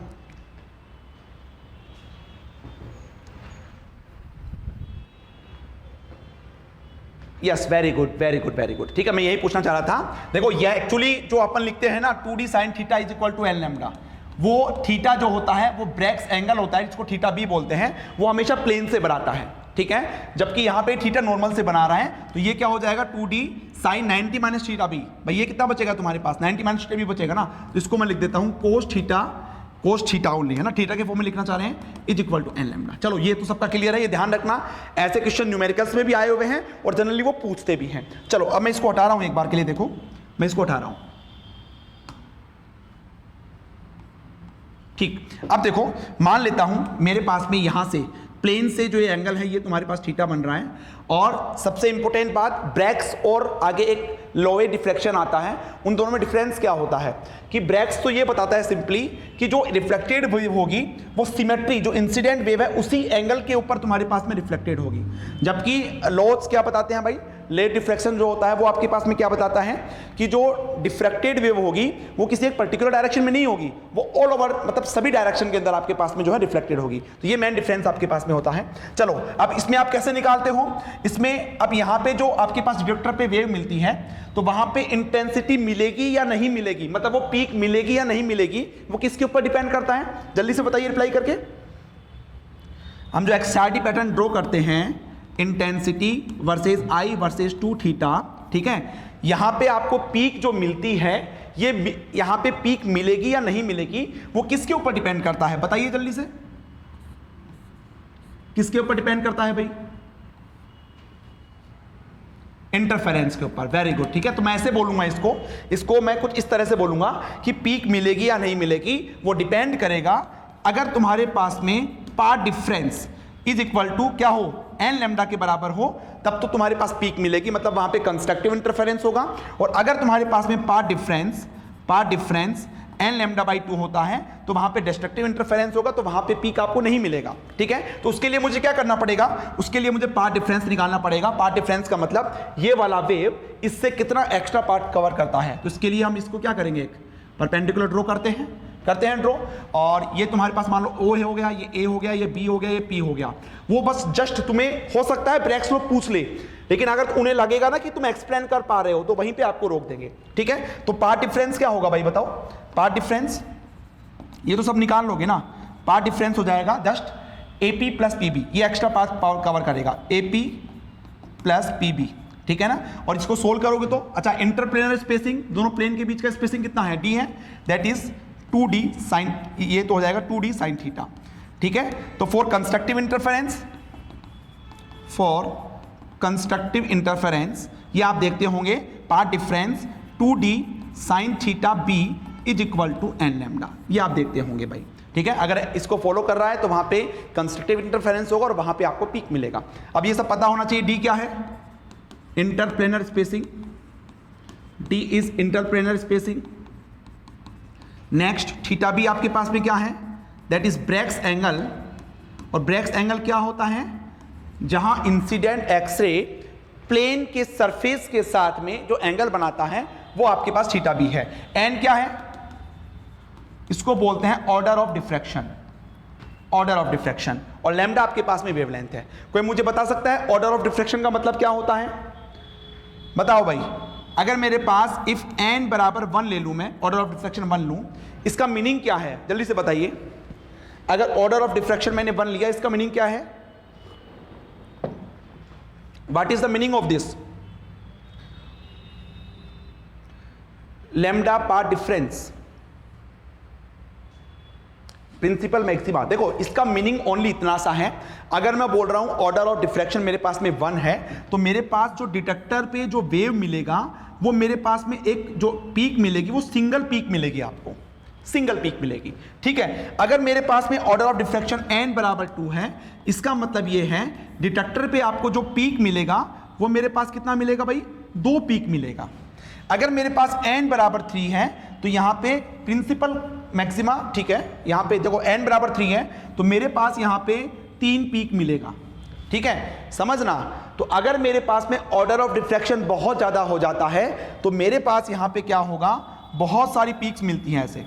Yes, very good very good very good, ठीक है, मैं यही पूछना चाह रहा था। देखो ये एक्चुअली जो अपन लिखते हैं ना 2d sin theta is equal to n lambda, वो थीटा जो होता है वो ब्रैग्स एंगल होता है जिसको थीटा बी बोलते हैं, वो हमेशा प्लेन से बनाता है, ठीक है। जबकि यहाँ पे थीटा नॉर्मल से बना रहा है, तो ये क्या हो जाएगा 2d sin 90 minus theta B, भाई ये कितना बचेगा तुम्हारे पास, 90 माइनस थीटा बी बचेगा ना, तो इसको मैं लिख देता हूँ cos थीटा ओनली, है ना, थीटा के फॉर्म में लिखना चाह रहे हैं is equal to n lambda. चलो ये तो सबका क्लियर है, ये ध्यान रखना, ऐसे क्वेश्चन न्यूमेरिकल्स में भी आए हुए हैं और जनरली वो पूछते भी हैं। चलो अब मैं इसको हटा रहा हूं एक बार के लिए, देखो मैं इसको हटा रहा हूं, ठीक। अब देखो मान लेता हूं मेरे पास में यहां से प्लेन से जो ये एंगल है ये तुम्हारे पास थीटा बन रहा है, और सबसे इंपॉर्टेंट बात ब्रैग्स और आगे एक लोवे डिफ्लेक्शन आता है, उन दोनों में डिफरेंस क्या होता है कि ब्रैग्स तो ये बताता है सिंपली कि जो रिफ्लेक्टेड वेव होगी वो सिमेट्री, जो इंसिडेंट वेव है उसी एंगल के ऊपर तुम्हारे पास में रिफ्लेक्टेड होगी, जबकि लॉज क्या बताते हैं भाई, लेट डिफ्रैक्शन जो होता है वो आपके पास में क्या बताता है कि जो डिफ्रैक्टेड वेव होगी वो किसी एक पर्टिकुलर डायरेक्शन में नहीं होगी, वो ऑल ओवर मतलब सभी डायरेक्शन के अंदर आपके पास में जो है रिफ्लेक्टेड होगी। तो ये मेन डिफरेंस आपके पास में होता है। चलो अब इसमें आप कैसे निकालते हो, इसमें अब यहाँ पे जो आपके पास डिटेक्टर पे वेव मिलती है तो वहां पे इंटेंसिटी मिलेगी या नहीं मिलेगी, मतलब वो पीक मिलेगी या नहीं मिलेगी, वो किसके ऊपर डिपेंड करता है, जल्दी से बताइए रिप्लाई करके। हम जो एक्सआरटी पैटर्न ड्रॉ करते हैं intensity versus I versus 2 theta, ठीक है, यहां पे आपको पीक जो मिलती है ये यहां पे पीक मिलेगी या नहीं मिलेगी वो किसके ऊपर डिपेंड करता है, बताइए जल्दी से, किसके ऊपर डिपेंड करता है भाई, इंटरफेरेंस के ऊपर, वेरी गुड, ठीक है। तो मैं ऐसे बोलूंगा इसको मैं कुछ इस तरह से बोलूंगा कि पीक मिलेगी या नहीं मिलेगी वो डिपेंड करेगा अगर तुम्हारे पास में path difference is equal to क्या हो, एन लैम्डा के बराबर हो, तब तो तुम्हारे पास पीक मिलेगी, मतलब वहां पे कंस्ट्रक्टिव इंटरफेरेंस होगा। और अगर तुम्हारे पास में path difference n lambda by 2 होता है तो वहां पे डिस्ट्रक्टिव इंटरफेरेंस होगा, तो वहां पे पीक आपको नहीं मिलेगा, ठीक है। तो उसके लिए मुझे क्या करना पड़ेगा, उसके लिए मुझे पाथ डिफरेंस निकालना पड़ेगा। पाथ डिफरेंस का मतलब ये वाला वेव इससे कितना एक्स्ट्रा पार्ट कवर करता है, तो इसके लिए हम इसको क्या करेंगे, एक परपेंडिकुलर ड्रॉ करते हैं ड्रॉ, और ये तुम्हारे पास मान लो ओ हो गया, ये ए हो गया, ये बी हो गया, ये पी हो गया। वो बस जस्ट तुम्हें हो सकता है ब्रैग्स लोग पूछ ले, लेकिन अगर उन्हें लगेगा ना कि तुम एक्सप्लेन कर पा रहे हो तो वहीं पे आपको रोक देंगे, ठीक है। तो पाथ डिफरेंस क्या होगा भाई बताओ, पाथ डिफरेंस ये तो सब निकाल लोगे ना, पाथ डिफरेंस हो जाएगा जस्ट एपी प्लस पीबी, ये एक्स्ट्रा पाथ पावर कवर करेगा, एपी प्लस पीबी, ठीक है ना। और इसको सोल्व करोगे तो अच्छा इंटरप्लेनर स्पेसिंग, दोनों प्लेन के बीच का स्पेसिंग कितना है, डी है, दैट इज 2d साइन, ये तो हो जाएगा 2d साइन थीटा, ठीक है। तो फॉर कंस्ट्रक्टिव इंटरफेरेंस ये आप देखते होंगे path difference 2d sine theta b is equal to n lambda, ये आप देखते होंगे भाई, ठीक है। अगर इसको फॉलो कर रहा है तो वहां पे कंस्ट्रक्टिव इंटरफेरेंस होगा और वहां पे आपको पीक मिलेगा। अब ये सब पता होना चाहिए, d क्या है, interplanar spacing, d is interplanar spacing. Next theta b आपके पास में क्या है, दैट इज ब्रैग्स एंगल, और ब्रैग्स एंगल क्या होता है, जहां इंसिडेंट एक्सरे प्लेन के सरफेस के साथ में जो एंगल बनाता है वो आपके पास थीटा बी है। एन क्या है, इसको बोलते हैं ऑर्डर ऑफ डिफ्रैक्शन, और लैम्डा आपके पास में वेवलेंथ है। कोई मुझे बता सकता है ऑर्डर ऑफ डिफ्रैक्शन का मतलब क्या होता है, बताओ भाई, अगर मेरे पास इफ n बराबर 1 ले लूं, मैं ऑर्डर ऑफ डिफ्रैक्शन 1 लूं, इसका मीनिंग क्या है जल्दी से बताइए। अगर ऑर्डर ऑफ डिफ्रैक्शन मैंने 1 लिया, इसका मीनिंग क्या है? What is the meaning of this? Lambda path difference, principle maxima. देखो इसका मीनिंग ओनली इतना सा है, अगर मैं बोल रहा हूं ऑर्डर ऑफ डिफ्रैक्शन मेरे पास में 1 है, तो मेरे पास जो डिटेक्टर पे जो वेव मिलेगा वो मेरे पास में एक जो पीक मिलेगी वो सिंगल पीक मिलेगी, आपको सिंगल पीक मिलेगी। ठीक है, अगर मेरे पास में ऑर्डर ऑफ डिफ्रैक्शन n बराबर 2 है, इसका मतलब ये है डिटेक्टर पे आपको जो पीक मिलेगा वो मेरे पास कितना मिलेगा भाई? 2 पीक मिलेगा। अगर मेरे पास n बराबर 3 है तो यहां पे प्रिंसिपल मैक्सिमा, ठीक है, यहां पे देखो n बराबर 3 है तो मेरे पास यहां पे 3 पीक मिलेगा। ठीक है, समझना। तो अगर मेरे पास में ऑर्डर ऑफ डिफ्रैक्शन बहुत ज्यादा हो जाता है तो मेरे पास यहां पे क्या होगा? बहुत सारी पीक्स मिलती हैं ऐसे।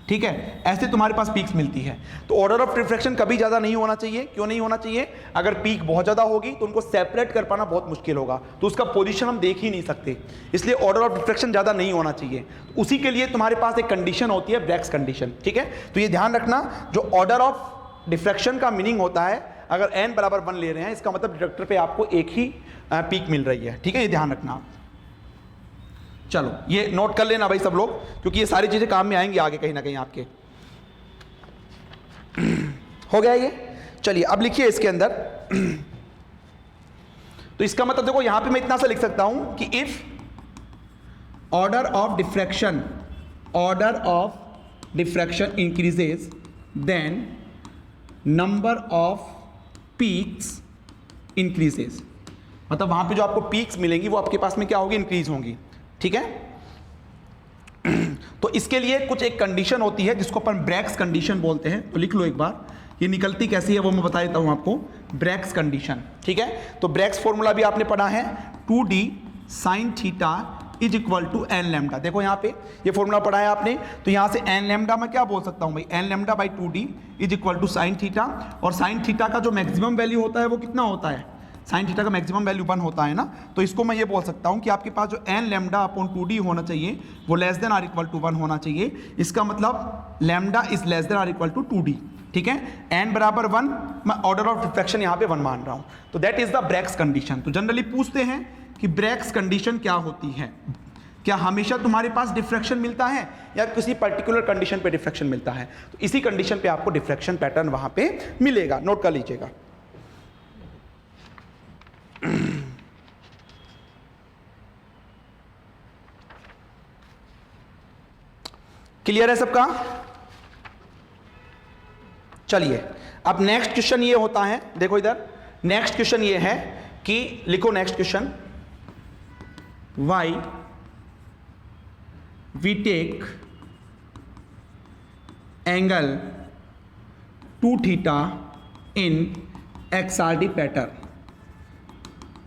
ठीक है, ऐसे तुम्हारे पास पीक्स मिलती है। तो ऑर्डर ऑफ डिफ्रैक्शन कभी ज़्यादा नहीं होना चाहिए। क्यों नहीं होना चाहिए? अगर पीक बहुत ज़्यादा होगी तो उनको सेपरेट कर पाना बहुत मुश्किल होगा, तो उसका पोजीशन हम देख ही नहीं सकते, इसलिए ऑर्डर ऑफ डिफ्रैक्शन ज़्यादा नहीं होना चाहिए। तो उसी के लिए तुम्हारे पास एक कंडीशन होती है, ब्रैग्स कंडीशन। ठीक है, तो ये ध्यान रखना, जो ऑर्डर ऑफ डिफ्रैक्शन का मीनिंग होता है, अगर n बराबर 1 ले रहे हैं, इसका मतलब डिटेक्टर पे आपको एक ही पीक मिल रही है। ठीक है, ये ध्यान रखना। चलो ये नोट कर लेना भाई सब लोग, क्योंकि ये सारी चीजें काम में आएंगी आगे कहीं ना कहीं आपके। हो गया ये? चलिए अब लिखिए इसके अंदर। तो इसका मतलब देखो यहां पे मैं इतना सा लिख सकता हूं कि if order of diffraction increases then number of peaks increases, मतलब वहां पे जो आपको पीक्स मिलेंगी वो आपके पास में क्या होगी? इंक्रीज होंगी। ठीक है, तो इसके लिए कुछ एक कंडीशन होती है जिसको अपन ब्रैग्स कंडीशन बोलते हैं। तो लिख लो एक बार, ये निकलती कैसी है वो मैं बता देता हूं आपको। ब्रैग्स कंडीशन, ठीक है, तो ब्रैग्स फॉर्मूला भी आपने पढ़ा है, 2d sin theta is equal to n lambda. देखो यहाँ पे ये फॉर्मूला पढ़ा है आपने, तो यहाँ से एन लैम्डा मैं क्या बोल सकता हूँ भाई? N lambda by 2d is equal to sine theta, और साइन थीटा का जो मैक्सिमम वैल्यू होता है वो कितना होता है? साइन थीटा का मैक्सिमम वैल्यू 1 होता है ना, तो इसको मैं ये बोल सकता हूँ कि आपके पास जो एन लैम्डा अपॉन 2d होना चाहिए वो less than or equal to 1 होना चाहिए। इसका मतलब lambda is less than or equal to 2d। ठीक है, n बराबर 1, मैं ऑर्डर ऑफ डिफ्रैक्शन यहाँ पे 1 मान रहा हूँ, तो that is the Bragg's condition. तो जनरली पूछते हैं कि ब्रैग्स कंडीशन क्या होती है? क्या हमेशा तुम्हारे पास डिफ्रैक्शन मिलता है या किसी पर्टिकुलर कंडीशन पे डिफ्रैक्शन मिलता है? तो इसी कंडीशन पे आपको डिफ्रैक्शन पैटर्न वहां पे मिलेगा, नोट कर लीजिएगा। क्लियर है सबका? चलिए अब नेक्स्ट क्वेश्चन ये होता है, देखो इधर नेक्स्ट क्वेश्चन ये है कि लिखो next question, why we take angle 2 theta in XRD pattern.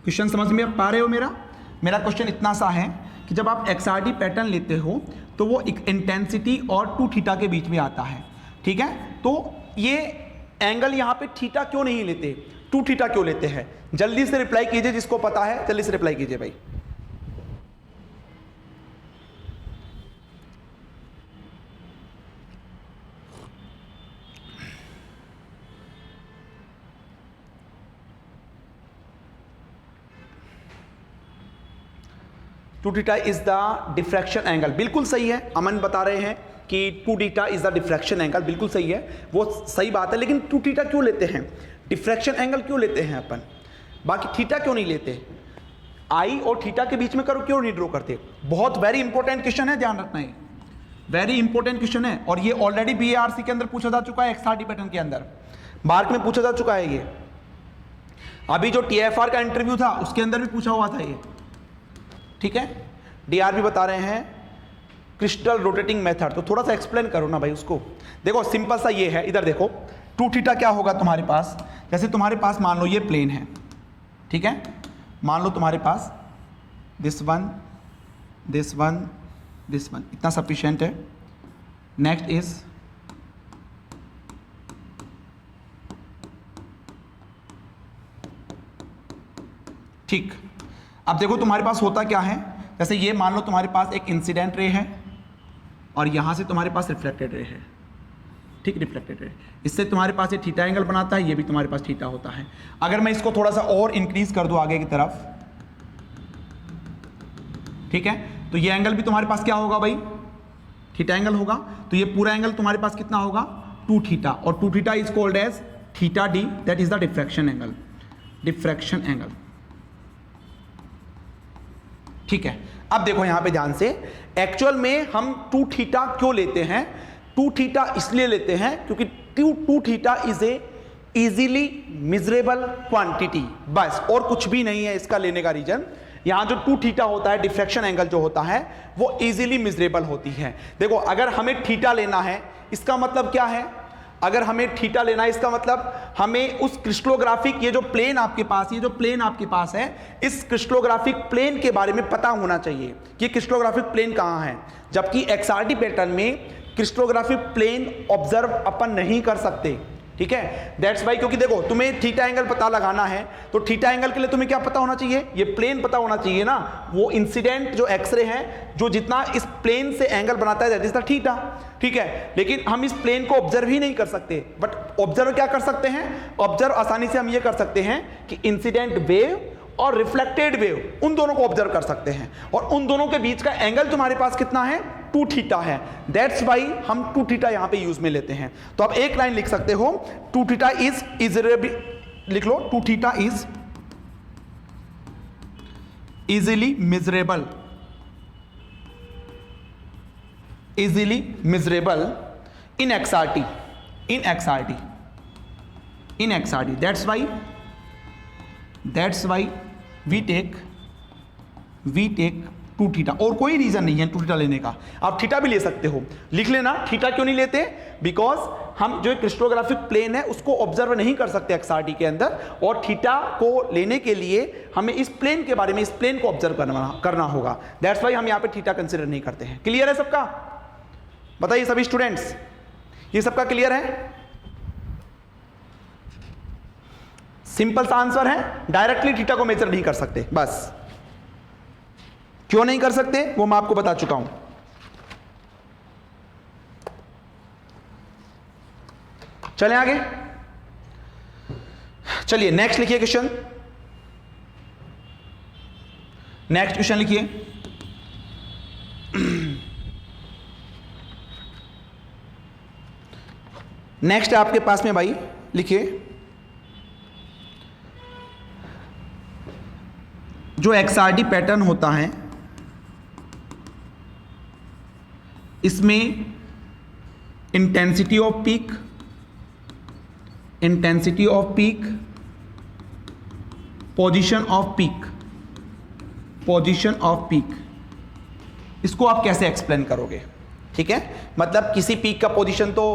Question समझ में पा रहे हो? मेरा क्वेश्चन इतना सा है कि जब आप XRD पैटर्न लेते हो तो वो एक इंटेंसिटी और 2 थीटा के बीच में आता है। ठीक है, तो ये एंगल यहां पे थीटा क्यों नहीं लेते, 2 थीटा क्यों लेते हैं? जल्दी से रिप्लाई कीजिए, जिसको पता है जल्दी से रिप्लाई कीजिए भाई। Two theta is the diffraction angle, बिल्कुल सही है। अमन बता रहे हैं कि 2 theta is the diffraction angle, बिल्कुल सही है, वो सही बात है। लेकिन 2 थीटा क्यों लेते हैं, डिफ्रैक्शन एंगल क्यों लेते हैं अपन, बाकी थीटा क्यों नहीं लेते? आई और थीटा के बीच में करो क्यों नहीं ड्रॉ करते? बहुत वेरी इंपॉर्टेंट क्वेश्चन है, ध्यान रखना, ये वेरी इंपॉर्टेंट क्वेश्चन है, और ये ऑलरेडी BARC के अंदर पूछा जा चुका है, XRD पैटर्न के अंदर मार्क में पूछा जा चुका है। ये अभी जो TFR का इंटरव्यू था उसके अंदर भी पूछा हुआ था ये। ठीक है, DR भी बता रहे हैं क्रिस्टल रोटेटिंग मेथड, तो थोड़ा सा एक्सप्लेन करो ना भाई उसको। देखो सिंपल सा ये है, इधर देखो 2 थीटा क्या होगा तुम्हारे पास, जैसे तुम्हारे पास मान लो ये प्लेन है, ठीक है, मान लो तुम्हारे पास this one this one this one, इतना सफिशिएंट है। नेक्स्ट इज ठीक, अब देखो तुम्हारे पास होता क्या है, जैसे ये मान लो तुम्हारे पास एक इंसिडेंट रे है और यहाँ से तुम्हारे पास रिफ्लेक्टेड रे है, ठीक, रिफ्लेक्टेड रे, इससे तुम्हारे पास ये थीटा एंगल बनाता है, ये भी तुम्हारे पास थीटा होता है। अगर मैं इसको थोड़ा सा और इंक्रीज कर दूं आगे की तरफ, ठीक है, तो ये एंगल भी तुम्हारे पास क्या होगा भाई, थीटा एंगल होगा। तो ये पूरा एंगल तुम्हारे पास कितना होगा, 2 थीटा, और 2 theta is called as theta d, that is the diffraction angle, diffraction angle, ठीक है। अब देखो यहां पे ध्यान से, एक्चुअल में हम 2 थीटा क्यों लेते हैं, 2 थीटा इसलिए लेते हैं क्योंकि 2 theta is a easily measurable quantity, बस, और कुछ भी नहीं है इसका लेने का रीजन। यहां जो 2 थीटा होता है, डिफ्रैक्शन एंगल जो होता है, वो इजीली मेजरेबल होती है। देखो अगर हमें थीटा लेना है, इसका मतलब क्या है, अगर हमें थीटा लेना है इसका मतलब हमें उस क्रिस्टलोग्राफिक, ये जो प्लेन आपके पास, ये जो प्लेन आपके पास है, इस क्रिस्टलोग्राफिक प्लेन के बारे में पता होना चाहिए कि क्रिस्टलोग्राफिक प्लेन कहां है। जबकि एक्सआरटी पैटर्न में क्रिस्टलोग्राफिक प्लेन ऑब्जर्व अपन नहीं कर सकते, ठीक है, दैट्स वाई, क्योंकि देखो तुम्हें थीटा एंगल पता लगाना है तो थीटा एंगल के लिए तुम्हें क्या पता होना चाहिए, ये प्लेन पता होना चाहिए ना, वो इंसिडेंट जो एक्सरे है जो जितना इस प्लेन से एंगल बनाता है दैट इज द थीटा, ठीक है। लेकिन हम इस प्लेन को ऑब्जर्व ही नहीं कर सकते, बट ऑब्जर्व क्या कर सकते हैं, ऑब्जर्व आसानी से हम ये कर सकते हैं कि इंसिडेंट वेव और रिफ्लेक्टेड वेव, उन दोनों को ऑब्जर्व कर सकते हैं, और उन दोनों के बीच का एंगल तुम्हारे पास कितना है, 2 थीटा है, दैट्स वाई हम 2 थीटा यहां पे यूज में लेते हैं। तो आप एक लाइन लिख सकते हो, 2 थीटा इज लिख लो, 2 theta is easily measurable, easily measurable in XRT, in XRT, in XRT, that's why we take 2 theta, और कोई रीजन नहीं है 2 थीटा लेने का। आप थीटा भी ले सकते हो, लिख लेना, थीटा क्यों नहीं लेते, बिकॉज हम जो क्रिस्टलोग्राफिक प्लेन है उसको ऑब्जर्व नहीं कर सकते एक्सआरटी के अंदर, और थीटा को लेने के लिए हमें इस प्लेन के बारे में, इस प्लेन को ऑब्जर्व करना होगा, दैट्स वाई हम यहाँ पे थीटा कंसिडर नहीं करते हैं। क्लियर है सबका, बताइए सभी स्टूडेंट्स, ये सबका क्लियर है, सिंपल सा आंसर है, डायरेक्टली थीटा को मेजर नहीं कर सकते, बस। क्यों नहीं कर सकते वो मैं आपको बता चुका हूं। चलें आगे, चलिए नेक्स्ट लिखिए क्वेश्चन, नेक्स्ट क्वेश्चन लिखिए। नेक्स्ट है आपके पास में भाई, लिखिए, जो एक्सआरटी पैटर्न होता है इसमें intensity off peak, intensity off peak, position off peak, position off peak, इसको आप कैसे एक्सप्लेन करोगे, ठीक है। मतलब किसी पीक का पोजीशन तो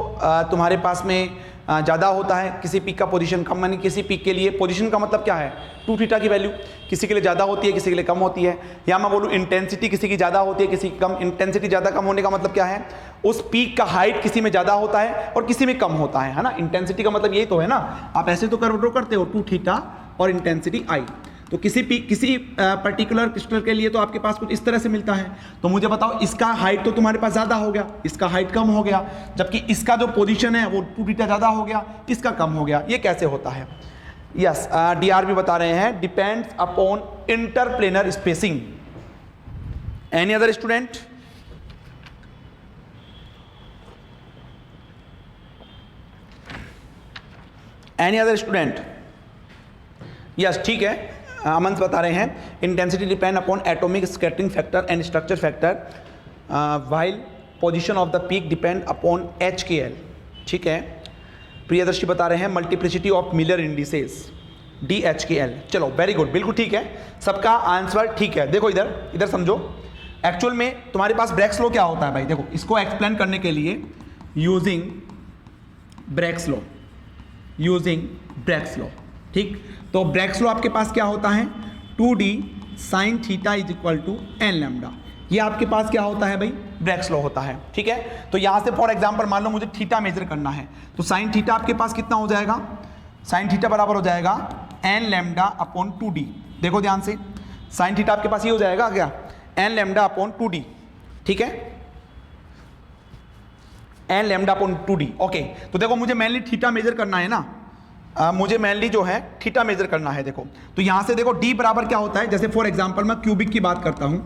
तुम्हारे पास में ज़्यादा होता है, किसी पीक का पोजीशन कम, यानी किसी पीक के लिए पोजीशन का मतलब क्या है, 2 थीटा की वैल्यू किसी के लिए ज़्यादा होती है, किसी के लिए कम होती है, या मैं बोलूँ इंटेंसिटी किसी की ज़्यादा होती है, किसी की कम। इंटेंसिटी ज़्यादा कम होने का मतलब क्या है, उस पीक का हाइट किसी में ज़्यादा होता है और किसी में कम होता है ना। इंटेंसिटी का मतलब यही तो है ना, आप ऐसे तो ड्रॉ करते हो 2 थीटा और इंटेंसिटी आई, तो किसी पर्टिकुलर क्रिस्टल के लिए तो आपके पास कुछ इस तरह से मिलता है। तो मुझे बताओ, इसका हाइट तो तुम्हारे पास ज़्यादा हो गया, इसका हाइट कम हो गया, जबकि इसका जो पोजीशन है वो 2 थीटा ज़्यादा हो गया, इसका कम हो गया, ये कैसे होता है। यस, डीआर भी बता रहे हैं, depends upon interplanar spacing. Any other student, any other student, yes ठीक है, अमन बता रहे हैं intensity depend upon atomic scattering factor and structure factor, while position of the peak depend upon HKL, ठीक है। प्रियदर्शी बता रहे हैं multiplicity of Miller indices, DHKL। चलो वेरी गुड, बिल्कुल ठीक है, सबका आंसर ठीक है। देखो इधर इधर समझो, एक्चुअल में तुम्हारे पास ब्रैग्स लॉ क्या होता है भाई, देखो इसको एक्सप्लेन करने के लिए using Bragg's law, using Bragg's law, ठीक। तो ब्रैग्स लॉ आपके पास क्या होता है, 2D sin theta is equal to n lambda, ये आपके पास क्या होता है भाई, ब्रैग्स लॉ होता है, ठीक है। तो यहां से फॉर एग्जांपल मान लो मुझे थीटा मेजर करना है, तो sin थीटा आपके पास कितना हो जाएगा, sin थीटा बराबर हो जाएगा n लैम्डा अपॉन 2D। देखो ध्यान से, साइन थीटा आपके पास ये हो जाएगा क्या, एन लैम्डा अपॉन 2d, ठीक है, N lambda upon 2d। Okay, तो देखो मुझे मेनली थीटा मेजर करना है ना, मुझे मेनली जो है थीटा मेजर करना है। देखो तो यहां से देखो d बराबर क्या होता है, जैसे फॉर एग्जांपल मैं क्यूबिक की बात करता हूं,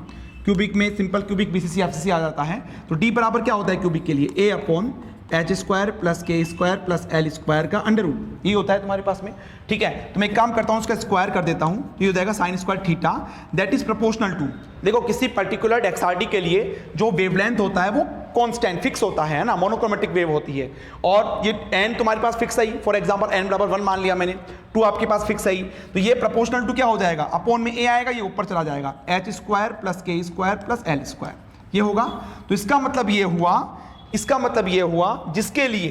क्यूबिक में सिंपल क्यूबिक बीसीसी एफसीसी आ जाता है, तो d बराबर क्या होता है क्यूबिक के लिए, a upon H square plus के स्क्वायर प्लस एल स्क्वायर का अंडर रूट, ये होता है तुम्हारे पास में, ठीक है। तो मैं एक काम करता हूँ, उसका स्क्वायर कर देता हूँ, तो ये हो जाएगा sine square theta that is proportional to, देखो किसी पर्टिकुलर एक्सआरडी के लिए जो वेवलेंथ होता है वो कांस्टेंट फिक्स होता है ना, मोनोक्रोमेटिक वेव होती है, और ये एन तुम्हारे पास फिक्स आई, फॉर एग्जांपल एन बराबर 1 मान लिया मैंने, 2 आपके पास फिक्स आई, तो ये प्रोपोर्शनल टू क्या हो जाएगा, अपॉन में ए आएगा, ये ऊपर चला जाएगा, एच स्क्वायर प्लस के स्क्वायर प्लस एल स्क्वायर, ये होगा। तो इसका मतलब ये हुआ, इसका मतलब ये हुआ जिसके लिए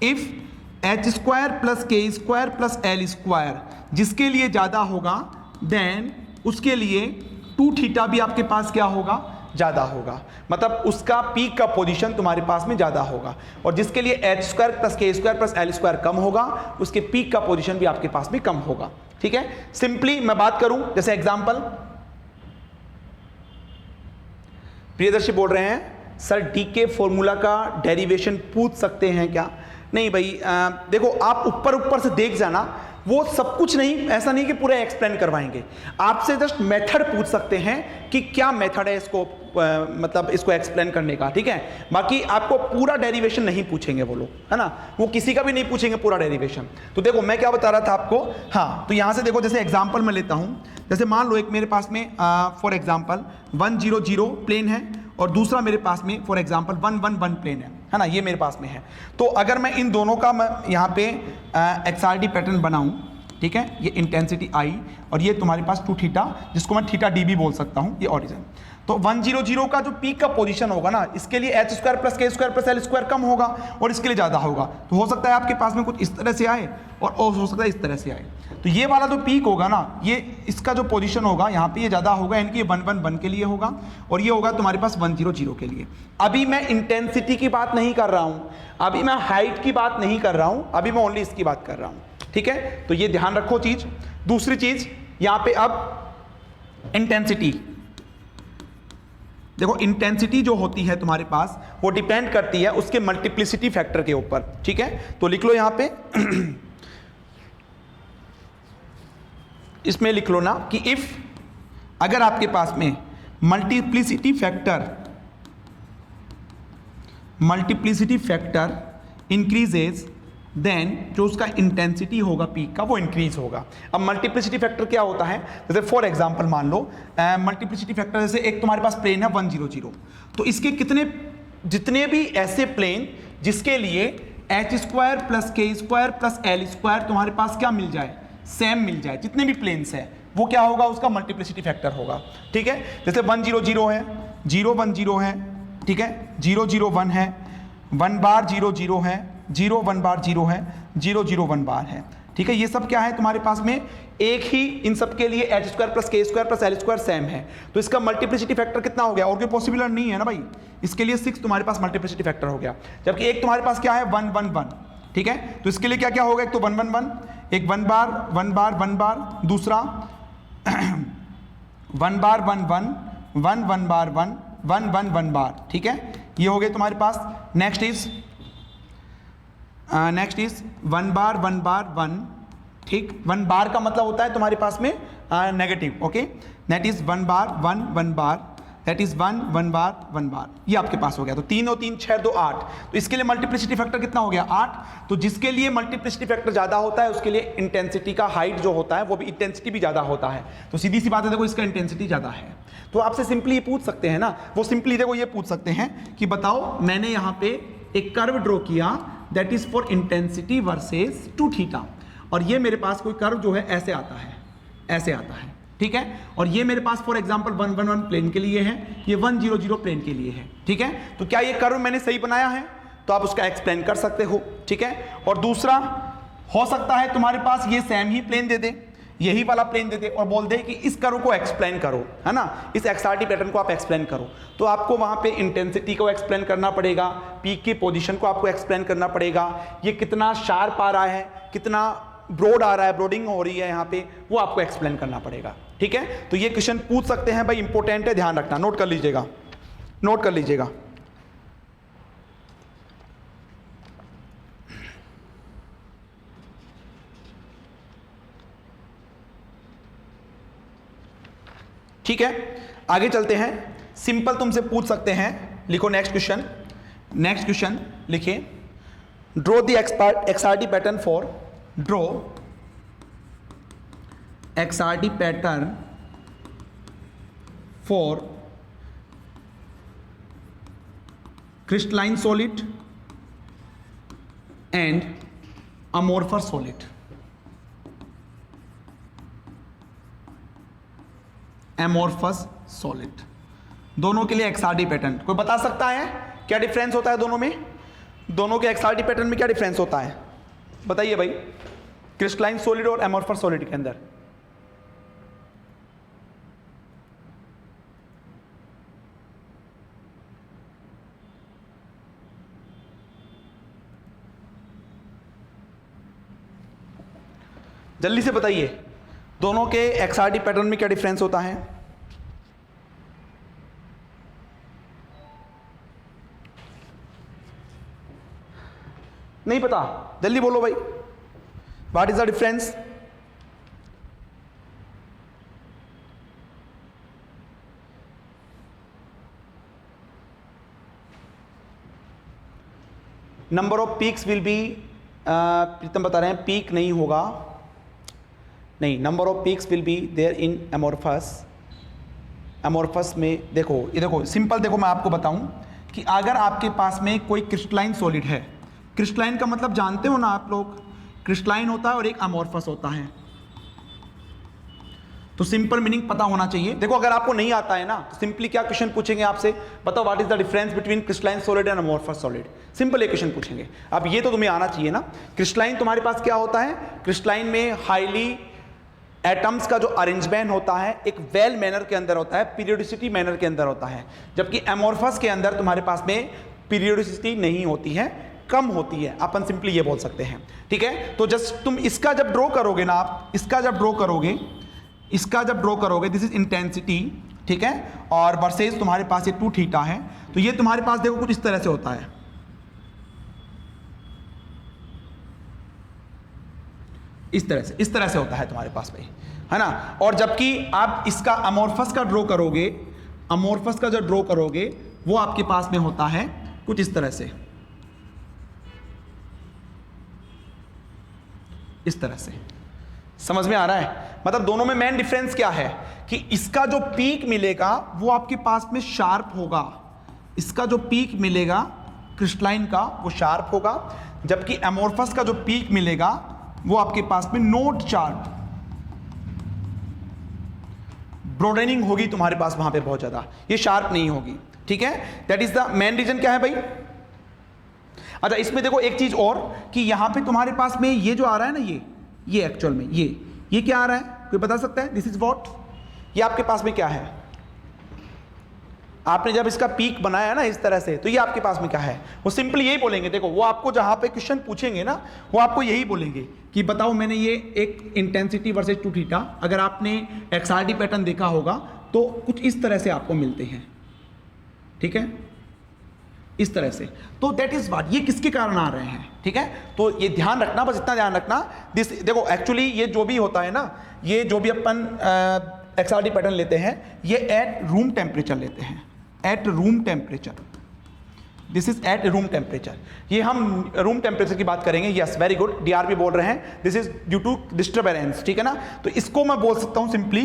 इफ एच स्क्वायर प्लस के स्क्वायर प्लस एल स्क्वायर जिसके लिए ज्यादा होगा, देन उसके लिए 2 थीटा भी आपके पास क्या होगा, ज्यादा होगा, मतलब उसका पीक का पोजीशन तुम्हारे पास में ज्यादा होगा, और जिसके लिए एच स्क्वायर प्लस के स्क्वायर प्लस एल स्क्वायर कम होगा, उसके पीक का पोजीशन भी आपके पास में कम होगा, ठीक है। सिंपली मैं बात करूं, जैसे एग्जांपल प्रियदर्शी बोल रहे हैं सर डी के फॉर्मूला का डेरिवेशन पूछ सकते हैं क्या, नहीं भाई, देखो आप ऊपर ऊपर से देख जाना, वो सब कुछ नहीं, ऐसा नहीं कि पूरा एक्सप्लेन करवाएंगे, आपसे जस्ट मेथड पूछ सकते हैं कि क्या मेथड है इसको, मतलब इसको एक्सप्लेन करने का, ठीक है। बाकी आपको पूरा डेरिवेशन नहीं पूछेंगे वो लोग, है ना, वो किसी का भी नहीं पूछेंगे पूरा डेरिवेशन। तो देखो मैं क्या बता रहा था आपको, हाँ, तो यहां से देखो जैसे एग्जांपल मैं लेता हूं, जैसे मान लो एक मेरे पास में फॉर एग्जांपल 100 प्लेन है, और दूसरा मेरे पास में फॉर एग्जांपल 111 प्लेन है ना, ये मेरे पास में है। तो अगर मैं इन दोनों का मैं यहाँ पे एक्सआरडी पैटर्न बनाऊं, ठीक है, ये इंटेंसिटी आई और ये तुम्हारे पास 2 थीटा, जिसको मैं थीटा डी भी बोल सकता हूँ, ये ओरिजिन। तो 100 का जो पीक का पोजीशन होगा ना, इसके लिए एच स्क्वायर प्लस के स्क्वायर प्लस एल स्क्वायर कम होगा और इसके लिए ज़्यादा होगा। तो हो सकता है आपके पास में कुछ इस तरह से आए और हो सकता है इस तरह से आए। तो ये वाला जो पीक होगा ना, ये इसका जो पोजीशन होगा यहाँ पे ये ज़्यादा होगा, यानी कि ये 111 के लिए होगा और ये होगा तुम्हारे पास 100 के लिए। अभी मैं इंटेंसिटी की बात नहीं कर रहा हूँ, अभी मैं हाइट की बात नहीं कर रहा हूँ, अभी मैं ओनली इसकी बात कर रहा हूँ, ठीक है। तो ये ध्यान रखो चीज़। दूसरी चीज़ यहाँ पे अब इंटेंसिटी, देखो इंटेंसिटी जो होती है तुम्हारे पास वो डिपेंड करती है उसके मल्टीप्लिसिटी फैक्टर के ऊपर, ठीक है। तो लिख लो यहां पे इसमें लिख लो ना कि इफ अगर आपके पास में मल्टीप्लिसिटी फैक्टर इंक्रीजेज, देन जो उसका इंटेंसिटी होगा पीक का वो इंक्रीज होगा। अब मल्टीप्लिसिटी फैक्टर क्या होता है, जैसे फॉर एग्जांपल मान लो मल्टीप्लिसिटी फैक्टर, जैसे एक तुम्हारे पास प्लेन है 100, तो इसके कितने जितने भी ऐसे प्लेन जिसके लिए एच स्क्वायर प्लस के स्क्वायर प्लस एल स्क्वायर तुम्हारे पास क्या मिल जाए, सेम मिल जाए, जितने भी प्लेन्स है वो क्या होगा, उसका मल्टीप्लिसिटी फैक्टर होगा, ठीक है। जैसे 100 है, 010 है, ठीक है, 001 है, 1 बार 00 है, 01 बार 0 है, 001 बार है, ठीक है। ये सब क्या है तुम्हारे पास में, एक ही इन सब के लिए एच स्क्वायर प्लस के square plus L square same है, तो इसका मल्टीप्लिसिटी फैक्टर कितना हो गया, और कोई पॉसिबल नहीं है ना भाई, इसके लिए 6 तुम्हारे पास मल्टीप्लिसिटी फैक्टर हो गया। जबकि एक तुम्हारे पास क्या है 111, ठीक है, तो इसके लिए क्या क्या होगा, एक तो 111, एक 1 बार, दूसरा 1 बार 1 बार 1 बार, ठीक है, ये हो गए तुम्हारे पास। नेक्स्ट इज 1 बार 1, ठीक, 1 बार का मतलब होता है तुम्हारे पास में negative, okay, that is 1 bar 1 bar, that is 1 बार, ये आपके पास हो गया। तो 3 और 3 6 2 8, तो इसके लिए मल्टीप्लिसिटी फैक्टर कितना हो गया 8। तो जिसके लिए मल्टीप्लिसिटी फैक्टर ज़्यादा होता है उसके लिए इंटेंसिटी का हाइट जो होता है वो भी इंटेंसिटी भी ज़्यादा होता है। तो सीधी सी बात है, देखो इसका इंटेंसिटी ज़्यादा है, तो आपसे सिंपली ये पूछ सकते हैं ना, वो सिंपली देखो ये पूछ सकते हैं कि बताओ मैंने यहाँ पे एक कर्व ड्रॉ किया that is for intensity versus 2 theta, और ये मेरे पास कोई कर्व जो है ऐसे आता है, ठीक है, और ये मेरे पास फॉर एग्जांपल 111 प्लेन के लिए है, ये 100 प्लेन के लिए है, ठीक है। तो क्या ये कर्व मैंने सही बनाया है, तो आप उसका एक्सप्लेन कर सकते हो, ठीक है। और दूसरा हो सकता है तुम्हारे पास ये सेम ही प्लेन दे दे, यही वाला प्लेन दे दे और बोल दे कि इस कर्व को एक्सप्लेन करो, है ना, इस एक्सआरटी पैटर्न को आप एक्सप्लेन करो, तो आपको वहां पे इंटेंसिटी को एक्सप्लेन करना पड़ेगा, पीक की पोजीशन को आपको एक्सप्लेन करना पड़ेगा, ये कितना शार्प आ रहा है, कितना ब्रोड आ रहा है, ब्रोडिंग हो रही है यहाँ पे, वो आपको एक्सप्लेन करना पड़ेगा। ठीक है, तो ये क्वेश्चन पूछ सकते हैं भाई, इंपॉर्टेंट है, ध्यान रखना, नोट कर लीजिएगा, नोट कर लीजिएगा। ठीक है, आगे चलते हैं। सिंपल तुमसे पूछ सकते हैं, लिखो नेक्स्ट क्वेश्चन। नेक्स्ट क्वेश्चन लिखिए, draw the XRT pattern for, draw XRT pattern for crystalline solid and amorphous solid. Amorphous solid, दोनों के लिए एक्सआरटी पैटर्न कोई बता सकता है क्या डिफरेंस होता है दोनों में? दोनों के एक्सआरटी पैटर्न में क्या डिफरेंस होता है बताइए भाई, क्रिस्टलाइन सॉलिड और एमोर्फस सॉलिड के अंदर। जल्दी से बताइए, दोनों के एक्सआरटी पैटर्न में क्या डिफरेंस होता है? नहीं पता, जल्दी बोलो भाई, what is the difference? Number of peaks will be, Pritam बता रहे हैं पीक नहीं होगा, नहीं, number of peaks will be there in amorphous. Amorphous में देखो, ये देखो सिंपल, देखो मैं आपको बताऊं कि अगर आपके पास में कोई क्रिस्टलाइन सॉलिड है, क्रिस्टलाइन का मतलब जानते हो ना आप लोग, क्रिस्टलाइन होता है और एक अमोर्फस होता है, तो सिंपल मीनिंग पता होना चाहिए। देखो अगर आपको नहीं आता है ना, तो सिंपली क्या क्वेश्चन पूछेंगे आपसे, बताओ what is the difference between crystalline solid and amorphous solid, simple एक क्वेश्चन पूछेंगे। अब ये तो तुम्हें आना चाहिए ना। क्रिस्टलाइन तुम्हारे पास क्या होता है, क्रिस्टलाइन में हाईली एटम्स का जो अरेंजमेंट होता है एक वेल मैनर के अंदर होता है, पीरियोडिसिटी मैनर के अंदर होता है, जबकि एमोर्फस के अंदर तुम्हारे पास में पीरियोडिसिटी नहीं होती है, कम होती है, अपन सिंपली ये बोल सकते हैं। ठीक है, तो जस्ट तुम इसका जब ड्रॉ करोगे ना, आप इसका जब ड्रॉ करोगे, इसका जब ड्रॉ करोगे, दिस इज इंटेंसिटी, ठीक है, और वर्सेस तुम्हारे पास ये 2 थीटा है, तो ये तुम्हारे पास देखो कुछ इस तरह से होता है, इस तरह से होता है तुम्हारे पास भाई, है ना। और जबकि आप इसका अमोर्फस का ड्रॉ करोगे, अमोर्फस का जो ड्रॉ करोगे वो आपके पास में होता है कुछ इस तरह से, इस तरह से। समझ में आ रहा है? मतलब दोनों में मेन डिफरेंस क्या है कि इसका जो पीक मिलेगा वो आपके पास में शार्प होगा, इसका जो पीक मिलेगा क्रिस्टलाइन का वो शार्प होगा, जबकि एमोर्फस का जो पीक मिलेगा वो आपके पास में नोट शार्प, ब्रोडेनिंग होगी तुम्हारे पास वहां पे बहुत ज्यादा, ये शार्प नहीं होगी। ठीक है, that is the main reason. क्या है भाई? अच्छा, इसमें देखो एक चीज और कि यहां पे तुम्हारे पास में ये जो आ रहा है ना, ये एक्चुअल में ये क्या आ रहा है, कोई बता सकता है? दिस इज व्हाट, ये आपके पास में क्या है? आपने जब इसका पीक बनाया ना इस तरह से, तो ये आपके पास में क्या है? वो सिंपली यही बोलेंगे। देखो वो आपको जहां पे क्वेश्चन पूछेंगे ना, वो आपको यही बोलेंगे कि बताओ मैंने ये एक इंटेंसिटी वर्सेस 2 थीटा, अगर आपने एक्सआरटी पैटर्न देखा होगा तो कुछ इस तरह से आपको मिलते हैं। ठीक है, इस तरह से। तो दैट इज व्हाट, ये किसके कारण आ रहे हैं? ठीक है, तो ये ध्यान रखना, बस इतना ध्यान रखना। दिस देखो एक्चुअली ये जो भी होता है ना, ये जो भी अपन एक्सआरटी पैटर्न लेते हैं, ये एट रूम टेम्परेचर लेते हैं, at room temperature. This is at room temperature. ये हम रूम टेम्परेचर की बात करेंगे। यस, वेरी गुड, डीआरपी बोल रहे हैं this is due to disturbance. ठीक है ना, तो इसको मैं बोल सकता हूं सिंपली,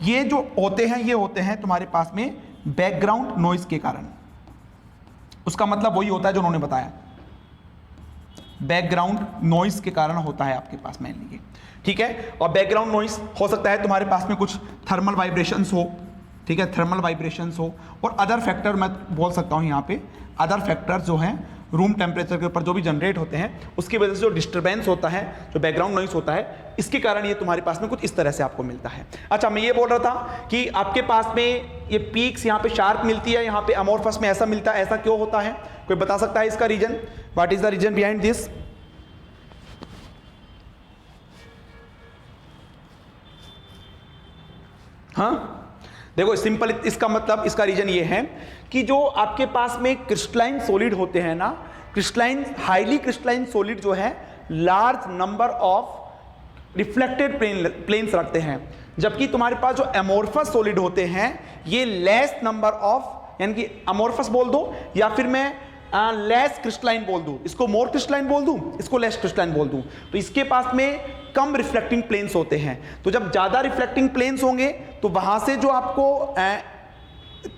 ये जो होते हैं ये होते हैं तुम्हारे पास में बैकग्राउंड नॉइज के कारण। उसका मतलब वही होता है जो उन्होंने बताया, बैकग्राउंड नॉइज के कारण होता है आपके पास में ये। ठीक है, और बैकग्राउंड नॉइज हो सकता है तुम्हारे पास में कुछ थर्मल वाइब्रेशंस हो, ठीक है, थर्मल वाइब्रेशंस हो, और अदर फैक्टर मैं बोल सकता हूँ यहाँ पे, अदर फैक्टर्स जो हैं रूम टेम्परेचर के ऊपर जो भी जनरेट होते हैं, उसकी वजह से जो डिस्टर्बेंस होता है, जो बैकग्राउंड नॉइज होता है, इसके कारण ये तुम्हारे पास में कुछ इस तरह से आपको मिलता है। अच्छा, मैं ये बोल रहा था कि आपके पास में ये पीक्स यहाँ पे शार्प मिलती है, यहाँ पे अमोर्फस में ऐसा मिलता है, ऐसा क्यों होता है? कोई बता सकता है इसका reason? What is the reason behind this? हाँ देखो सिंपल, इसका मतलब, इसका रीजन ये है कि जो आपके पास में क्रिस्टलाइन सॉलिड होते हैं ना, क्रिस्टलाइन, हाईली क्रिस्टलाइन सॉलिड जो है large number of reflected planes रखते हैं, जबकि तुम्हारे पास जो अमोर्फस सॉलिड होते हैं ये लेस नंबर ऑफ, यानी कि अमोर्फस बोल दो या फिर मैं लेस क्रिस्टलाइन बोल दूं, इसको मोर क्रिस्टलाइन बोल दूं, इसको लेस क्रिस्टलाइन बोल दूं, तो इसके पास में कम रिफ्लेक्टिंग प्लेन्स होते हैं। तो जब ज्यादा रिफ्लेक्टिंग प्लेन्स होंगे तो वहां से जो आपको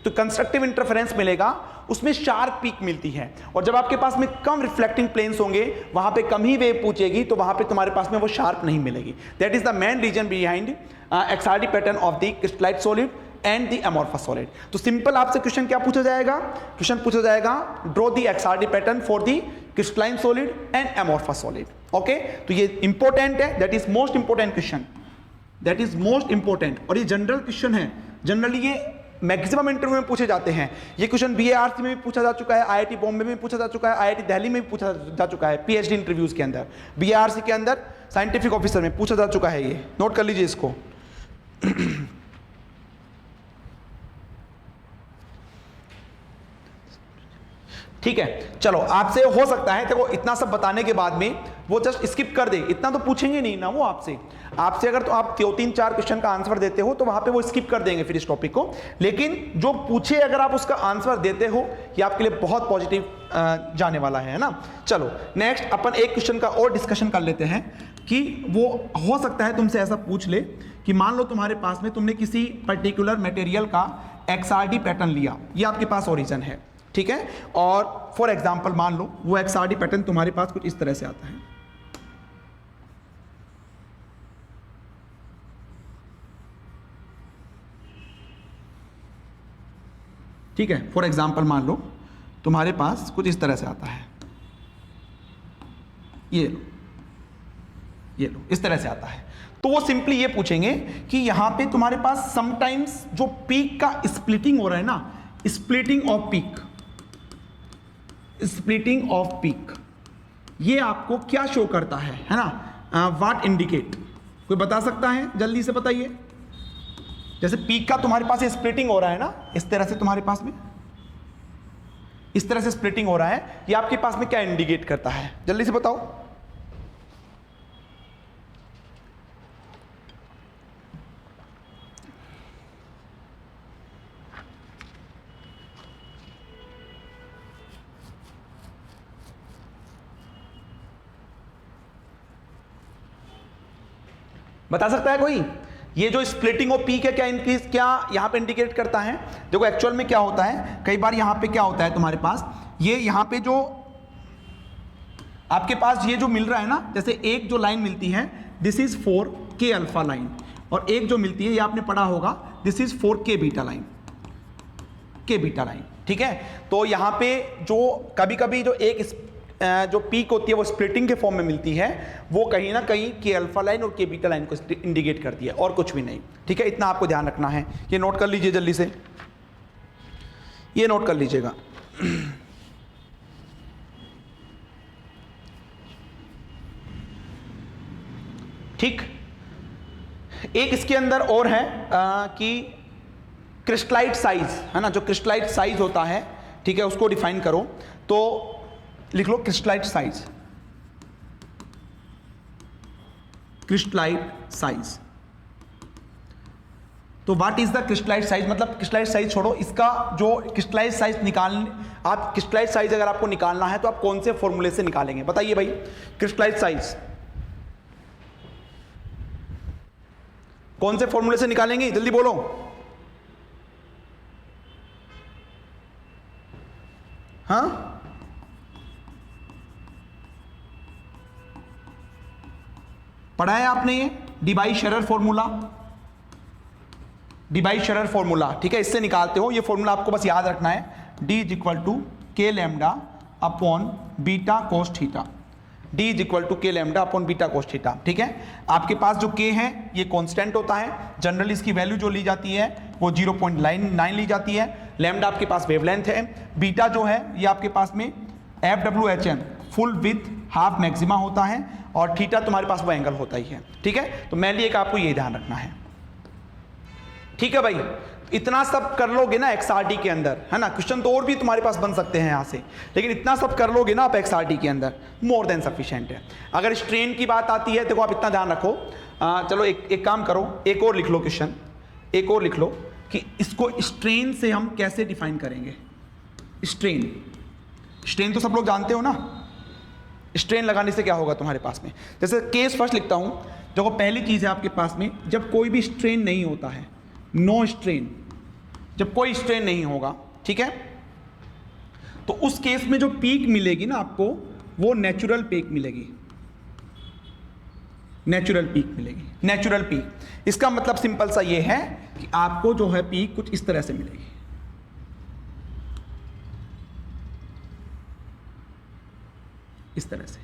तो कंस्ट्रक्टिव इंटरफेरेंस मिलेगा उसमें शार्प पीक मिलती है, और जब आपके पास में कम रिफ्लेक्टिंग प्लेन्स होंगे वहां पे कम ही वेव पूछेगी तो वहां पे तुम्हारे पास में वो शार्प नहीं मिलेगी। That is the main reason behind XRD pattern of the crystallite solid and the amorphous solid. तो सिंपल आपसे क्वेश्चन क्या पूछा जाएगा, क्वेश्चन पूछा जाएगा draw the XRD pattern for the crystalline solid and amorphous solid. Okay, तो ये important है, that is most important question, that is most important, और ये जनरल क्वेश्चन है, जनरली ये मैक्सिमम इंटरव्यू में पूछे जाते हैं। ये क्वेश्चन बीएआरसी में भी पूछा जा चुका है, आईआईटी बॉम्बे में भी पूछा जा चुका है, आईआईटी दिल्ली में भी पूछा जा चुका है, पीएचडी इंटरव्यूज के अंदर, बीएआरसी के अंदर साइंटिफिक ऑफिसर में पूछा जा चुका है, ये नोट कर लीजिए इसको। ठीक है, चलो आपसे हो सकता है, देखो इतना सब बताने के बाद में वो जस्ट स्किप कर दे, इतना तो पूछेंगे नहीं ना वो आपसे अगर तो आप 3-4 क्वेश्चन का आंसर देते हो तो वहां पे वो स्किप कर देंगे फिर इस टॉपिक को, लेकिन जो पूछे अगर आप उसका आंसर देते हो ये आपके लिए बहुत पॉजिटिव जाने वाला है ना। चलो नेक्स्ट अपन एक क्वेश्चन का और डिस्कशन कर लेते हैं कि वो हो सकता है तुमसे ऐसा पूछ ले कि मान लो तुम्हारे पास में तुमने किसी पर्टिकुलर मटेरियल का एक्सआरडी पैटर्न लिया, ये आपके पास ओरिजिन है, ठीक है, और फॉर एग्जांपल मान लो वो एक्सआरडी पैटर्न तुम्हारे पास कुछ इस तरह से आता है, ठीक है, फॉर एग्जांपल मान लो तुम्हारे पास कुछ इस तरह से आता है, ये लो इस तरह से आता है, तो वो सिंपली ये पूछेंगे कि यहां पे तुम्हारे पास समटाइम्स जो पीक का स्प्लिटिंग हो रहा है ना, स्प्लिटिंग ऑफ पीक, ये आपको क्या शो करता है ना, व्हाट इंडिकेट, कोई बता सकता है, जल्दी से बताइए। जैसे पीक का तुम्हारे पास स्प्लिटिंग हो रहा है ना, इस तरह से तुम्हारे पास में इस तरह से स्प्लिटिंग हो रहा है, ये आपके पास में क्या इंडिकेट करता है, जल्दी से बताओ। बता सकता है कोई, ये जो स्प्लिटिंग ऑफ पीक है क्या इंक्रीज, क्या यहां पे इंडिकेट करता है। देखो एक्चुअल में क्या होता है, कई बार यहां पे क्या होता है तुम्हारे पास, ये यहां पे जो आपके पास ये जो मिल रहा है ना, जैसे एक जो लाइन मिलती है this is 4k alpha line, और एक जो मिलती है ये आपने पढ़ा होगा this is 4k beta line, ठीक है। तो यहां पे जो कभी कभी जो एक जो पीक होती है वो स्प्लिटिंग के फॉर्म में मिलती है, वो कहीं ना कहीं के अल्फा लाइन और के बीटा लाइन को इंडिकेट करती है, और कुछ भी नहीं, ठीक है, इतना आपको ध्यान रखना है। ये नोट कर लीजिए जल्दी से, ये नोट कर लीजिएगा। ठीक, एक इसके अंदर और है कि क्रिस्टलाइट साइज है ना, जो क्रिस्टलाइट साइज होता है, ठीक है, उसको डिफाइन करो, तो लिख लो क्रिस्टलाइट साइज, तो what is the crystallite size, मतलब क्रिस्टलाइट साइज छोड़ो, इसका जो क्रिस्टलाइट साइज आप क्रिस्टलाइट साइज अगर आपको निकालना है तो आप कौन से फॉर्मूले से निकालेंगे, बताइए भाई। क्रिस्टलाइट साइज कौन से फॉर्मूले से निकालेंगे, जल्दी बोलो। हाँ, पढ़ा है आपने ये डिबाई शेरर फॉर्मूला, ठीक है, इससे निकालते हो। ये फॉर्मूला आपको बस याद रखना है, D is equal to K lambda upon beta cos theta, D is equal to K lambda upon beta cos theta, ठीक है। आपके पास जो K है ये कांस्टेंट होता है, जनरली इसकी वैल्यू जो ली जाती है वो 0.9 ली जाती है। लैम्डा आपके पास वेवलेंथ है, बीटा जो है ये आपके पास में FWHM full with half maxima होता है, और थीटा तुम्हारे पास वो एंगल होता ही है, ठीक है। तो मेनली एक आपको ये ध्यान रखना है। ठीक है भाई, इतना सब कर लोगे ना XRT के अंदर, है ना, क्वेश्चन तो और भी तुम्हारे पास बन सकते हैं यहाँ से, लेकिन इतना सब कर लोगे ना आप XRT के अंदर, मोर देन सफिशिएंट है। अगर स्ट्रेन की बात आती है देखो आप इतना ध्यान रखो, चलो एक काम करो, एक और लिख लो क्वेश्चन, एक और लिख लो कि इसको स्ट्रेन से हम कैसे डिफाइन करेंगे। स्ट्रेन तो सब लोग जानते हो ना, स्ट्रेन लगाने से क्या होगा तुम्हारे पास में। जैसे केस फर्स्ट लिखता हूं, देखो पहली चीज है आपके पास में, जब कोई भी स्ट्रेन नहीं होता है, नो स्ट्रेन, जब कोई स्ट्रेन नहीं होगा, ठीक है, तो उस केस में जो पीक मिलेगी ना आपको, वो नेचुरल पीक मिलेगी, नेचुरल पीक मिलेगी, नेचुरल पीक। इसका मतलब सिंपल सा ये है कि आपको जो है पीक कुछ इस तरह से मिलेगी, इस तरह से,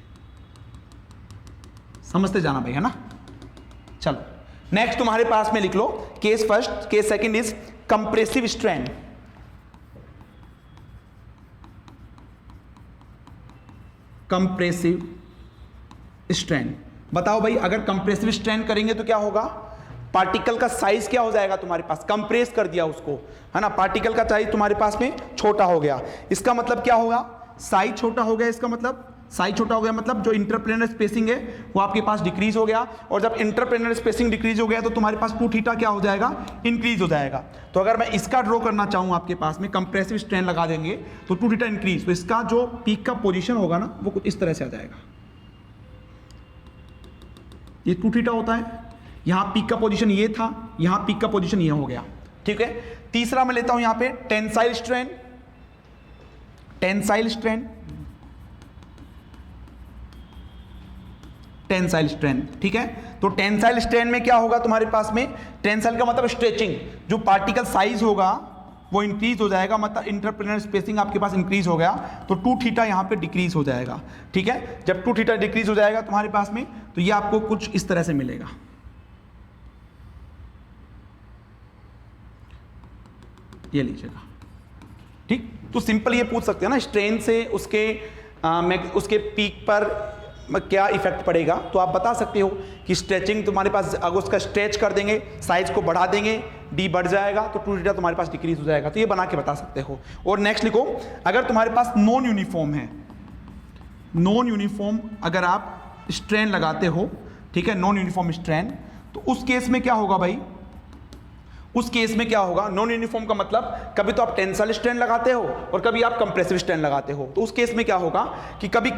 समझते जाना भाई, है ना। चलो नेक्स्ट तुम्हारे पास में लिख लो, case first, case second is compressive strain. Compressive strain, बताओ भाई अगर कंप्रेसिव स्ट्रेन करेंगे तो क्या होगा, पार्टिकल का साइज क्या हो जाएगा तुम्हारे पास, कंप्रेस कर दिया उसको, है ना, पार्टिकल का साइज तुम्हारे पास में छोटा हो गया। इसका मतलब क्या होगा, साइज छोटा हो गया, इसका मतलब साइज छोटा हो गया, मतलब जो इंटरप्लेनर स्पेसिंग है वो आपके पास डिक्रीज हो गया, और जब इंटरप्लेनर स्पेसिंग डिक्रीज हो गया तो तुम्हारे पास 2 थीटा क्या हो जाएगा, इंक्रीज हो जाएगा। तो अगर मैं इसका ड्रॉ करना चाहूं आपके पास में, कंप्रेसिव स्ट्रेन लगा देंगे तो 2 थीटा इंक्रीज, तो इसका जो पीक का पोजीशन होगा ना वो कुछ इस तरह से आ जाएगा, ये 2 थीटा होता है, यहां पीक का पोजीशन ये था, यहां पीक का पोजीशन ये हो गया, ठीक है। तीसरा मैं लेता हूं यहां पे tensile strain, tensile strain, tensile strain, ठीक है। तो टेंसाइल स्ट्रेन में क्या होगा तुम्हारे पास में, टेंसाइल का मतलब स्ट्रेचिंग, जो पार्टिकल साइज होगा वो इंक्रीज हो जाएगा, मतलब इंटरप्लेनर स्पेसिंग आपके पास इंक्रीज हो गया, तो 2 थीटा यहां पे डिक्रीज हो जाएगा, ठीक है। जब 2 थीटा डिक्रीज हो जाएगा तुम्हारे पास में, तो ये आपको कुछ इस तरह से मिलेगा, ये लीजिएगा, ठीक। तो सिंपल ये पूछ सकते हैं ना, स्ट्रेन से उसके पीक पर क्या इफेक्ट पड़ेगा, तो आप बता सकते हो कि स्ट्रेचिंग तुम्हारे पास, अगर उसका स्ट्रेच कर देंगे, साइज को बढ़ा देंगे, डी बढ़ जाएगा तो 2 थीटा तुम्हारे पास डिक्रीज हो जाएगा, तो ये बना के बता सकते हो। और नेक्स्ट लिखो, अगर तुम्हारे पास नॉन यूनिफॉर्म है, नॉन यूनिफॉर्म अगर आप स्ट्रेन लगाते हो, ठीक है, नॉन यूनिफॉर्म स्ट्रेन, तो उस केस में क्या होगा भाई, उस केस में क्या होगा, नॉन यूनिफॉर्म का मतलब कभी तो आप टेंसाइल स्ट्रेन लगाते हो और कभी आप कंप्रेसिव स्ट्रेन लगाते हो, तो उस केस में क्या होगा कि कभी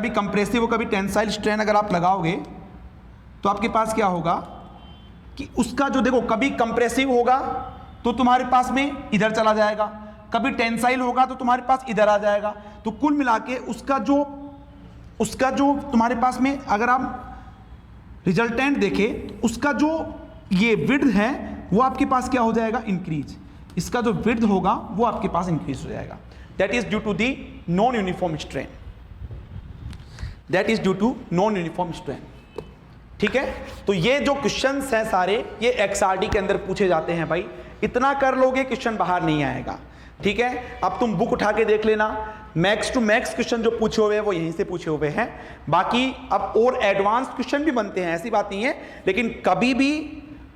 कंप्रेसिव और कभी टेंसाइल स्ट्रेन अगर आप लगाओगे तो आपके पास क्या होगा कि उसका जो, देखो कभी कंप्रेसिव होगा तो तुम्हारे पास में इधर चला जाएगा, कभी टेंसाइल होगा तो तुम्हारे पास इधर आ जाएगा, तो कुल मिला के उसका जो तुम्हारे पास में अगर आप रिजल्टेंट देखें, उसका जो ये विड्थ है वो आपके पास क्या हो जाएगा, इंक्रीज, इसका जो विड्थ होगा वो आपके पास इंक्रीज हो जाएगा, that is due to the non uniform strain, that is due to non uniform strain, ठीक है। तो ये जो क्वेश्चंस हैं सारे ये XRT के अंदर पूछे जाते हैं भाई, इतना कर लोगे क्वेश्चन बाहर नहीं आएगा, ठीक है। अब तुम बुक उठा के देख लेना, मैक्स टू मैक्स क्वेश्चन जो पूछे हुए हैं वो यहीं से पूछे हुए हैं, बाकी अब और एडवांस क्वेश्चन भी बनते हैं, ऐसी बात नहीं है, लेकिन कभी भी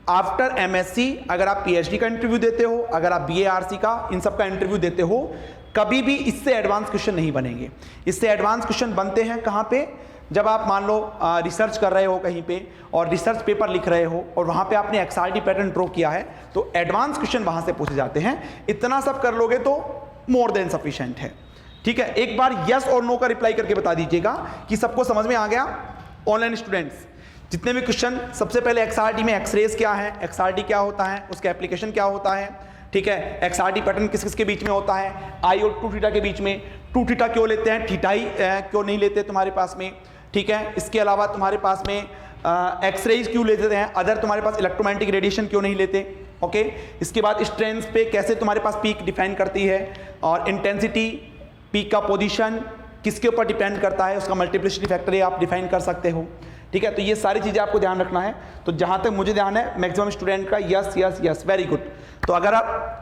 आफ्टर MSc अगर आप PhD का इंटरव्यू देते हो, अगर आप BA-RC का, इन सब का इंटरव्यू देते हो, कभी भी इससे एडवांस क्वेश्चन नहीं बनेंगे। इससे एडवांस क्वेश्चन बनते हैं कहाँ पे, जब आप मान लो रिसर्च कर रहे हो कहीं पे और रिसर्च पेपर लिख रहे हो और वहाँ पे आपने XRT पैटर्न ड्रॉ किया है, तो एडवांस क्वेश्चन वहाँ से पूछे जाते हैं। इतना सब कर लोगे तो मोर देन सफिशिएंट है, ठीक है। एक बार यस और नो का रिप्लाई करके बता दीजिएगा कि सबको समझ में आ गया। ऑनलाइन स्टूडेंट्स जितने भी क्वेश्चन, सबसे पहले XRT में एक्सरेज क्या है, XRT क्या होता है, उसका एप्लीकेशन क्या होता है, ठीक है। XRT पैटर्न किस किस के बीच में होता है, I और 2 थीटा के बीच में, 2 थीटा क्यों लेते हैं, थीटा ही क्यों नहीं लेते तुम्हारे पास में, ठीक है। इसके अलावा तुम्हारे पास में एक्सरेज क्यों लेते हैं, अदर तुम्हारे पास इलेक्ट्रोमैग्नेटिक रेडिएशन क्यों नहीं लेते, ओके। इसके बाद स्ट्रेंथ पे कैसे तुम्हारे पास पीक डिफाइन करती है, और इंटेंसिटी, पीक का पोजीशन किसके ऊपर डिपेंड करता है, उसका मल्टीप्लिसिटी फैक्टर आप डिफाइन कर सकते हो, ठीक है। तो ये सारी चीज़ें आपको ध्यान रखना है। तो जहाँ तक मुझे ध्यान है मैक्सिमम स्टूडेंट का yes yes yes, very good. तो अगर आप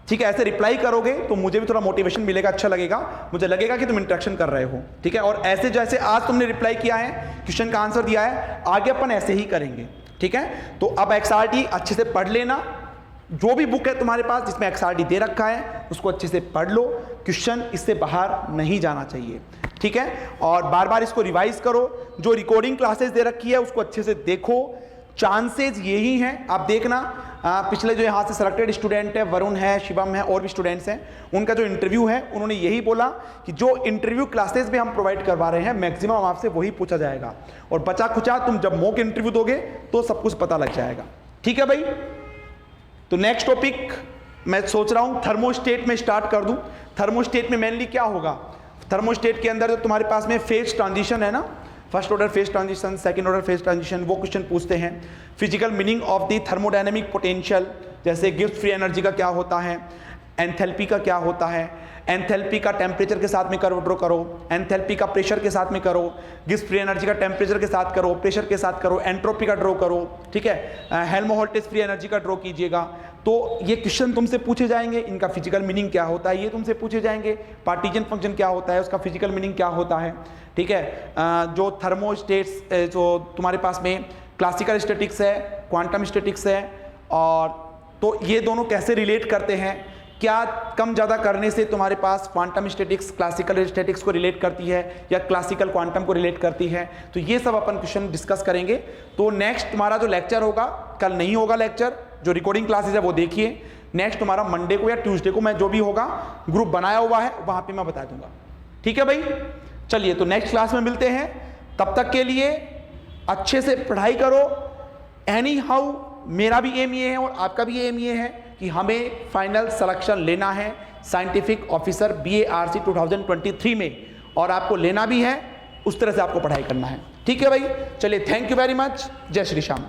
ठीक है ऐसे रिप्लाई करोगे तो मुझे भी थोड़ा मोटिवेशन मिलेगा, अच्छा लगेगा, मुझे लगेगा कि तुम इंटरेक्शन कर रहे हो, ठीक है। और ऐसे जैसे आज तुमने रिप्लाई किया है, क्वेश्चन का आंसर दिया है, आगे अपन ऐसे ही करेंगे, ठीक है। तो अब XRT अच्छे से पढ़ लेना, जो भी बुक है तुम्हारे पास जिसमें XRD दे रखा है उसको अच्छे से पढ़ लो, क्वेश्चन इससे बाहर नहीं जाना चाहिए, ठीक है। और बार बार इसको रिवाइज करो, जो रिकॉर्डिंग क्लासेस दे रखी है उसको अच्छे से देखो। चांसेस यही हैं, आप देखना पिछले जो यहाँ से सेलेक्टेड स्टूडेंट है, वरुण है, शिवम है और भी स्टूडेंट्स हैं, उनका जो इंटरव्यू है उन्होंने यही बोला कि जो इंटरव्यू क्लासेस भी हम प्रोवाइड करवा रहे हैं मैक्सिमम आपसे वही पूछा जाएगा, और बचा खुचा तुम जब मॉक इंटरव्यू दोगे तो सब कुछ पता लग जाएगा, ठीक है भाई। तो नेक्स्ट टॉपिक मैं सोच रहा हूँ थर्मोस्टेट में स्टार्ट कर दूँ। थर्मोस्टेट में मेनली क्या होगा, थर्मोस्टेट के अंदर जो तुम्हारे पास में फेज ट्रांजिशन है ना, first order phase transition, second order phase transition, वो क्वेश्चन पूछते हैं। Physical meaning of the thermodynamic potential, जैसे गिब्स फ्री एनर्जी का क्या होता है, एंथैल्पी का क्या होता है, एंथैल्पी का टेम्परेचर के साथ में कर्व ड्रॉ करो, एंथैल्पी का प्रेशर के साथ में करो, गिब्स फ्री एनर्जी का टेम्परेचर के साथ करो, प्रेशर के साथ करो, एंट्रोपी का ड्रॉ करो, ठीक है, हेल्महोल्ट्ज़ फ्री एनर्जी का ड्रॉ कीजिएगा। तो ये क्वेश्चन तुमसे पूछे जाएंगे, इनका फिजिकल मीनिंग क्या होता है ये तुमसे पूछे जाएंगे। पार्टीजन फंक्शन क्या होता है, उसका फिजिकल मीनिंग क्या होता है, ठीक है। जो थर्मोस्टेट्स जो तुम्हारे पास में क्लासिकल स्टैटिक्स है, क्वांटम स्टैटिक्स है, और तो ये दोनों कैसे रिलेट करते हैं, क्या कम ज़्यादा करने से तुम्हारे पास क्वांटम स्टैटिक्स क्लासिकल स्टैटिक्स को रिलेट करती है या क्लासिकल क्वांटम को रिलेट करती है, तो ये सब अपन क्वेश्चन डिस्कस करेंगे। तो नेक्स्ट तुम्हारा जो लेक्चर होगा, कल नहीं होगा लेक्चर, जो रिकॉर्डिंग क्लासेज है वो देखिए। नेक्स्ट तुम्हारा मंडे को या ट्यूसडे को मैं जो भी होगा ग्रुप बनाया हुआ है वहाँ पे मैं बता दूंगा, ठीक है भाई। चलिए तो नेक्स्ट क्लास में मिलते हैं, तब तक के लिए अच्छे से पढ़ाई करो। एनी हाउ मेरा भी एम ये है और आपका भी एम ये है कि हमें फाइनल सिलेक्शन लेना है साइंटिफिक ऑफिसर BARC 2023 में, और आपको लेना भी है, उस तरह से आपको पढ़ाई करना है, ठीक है भाई। चलिए थैंक यू वेरी मच, जय श्री श्याम।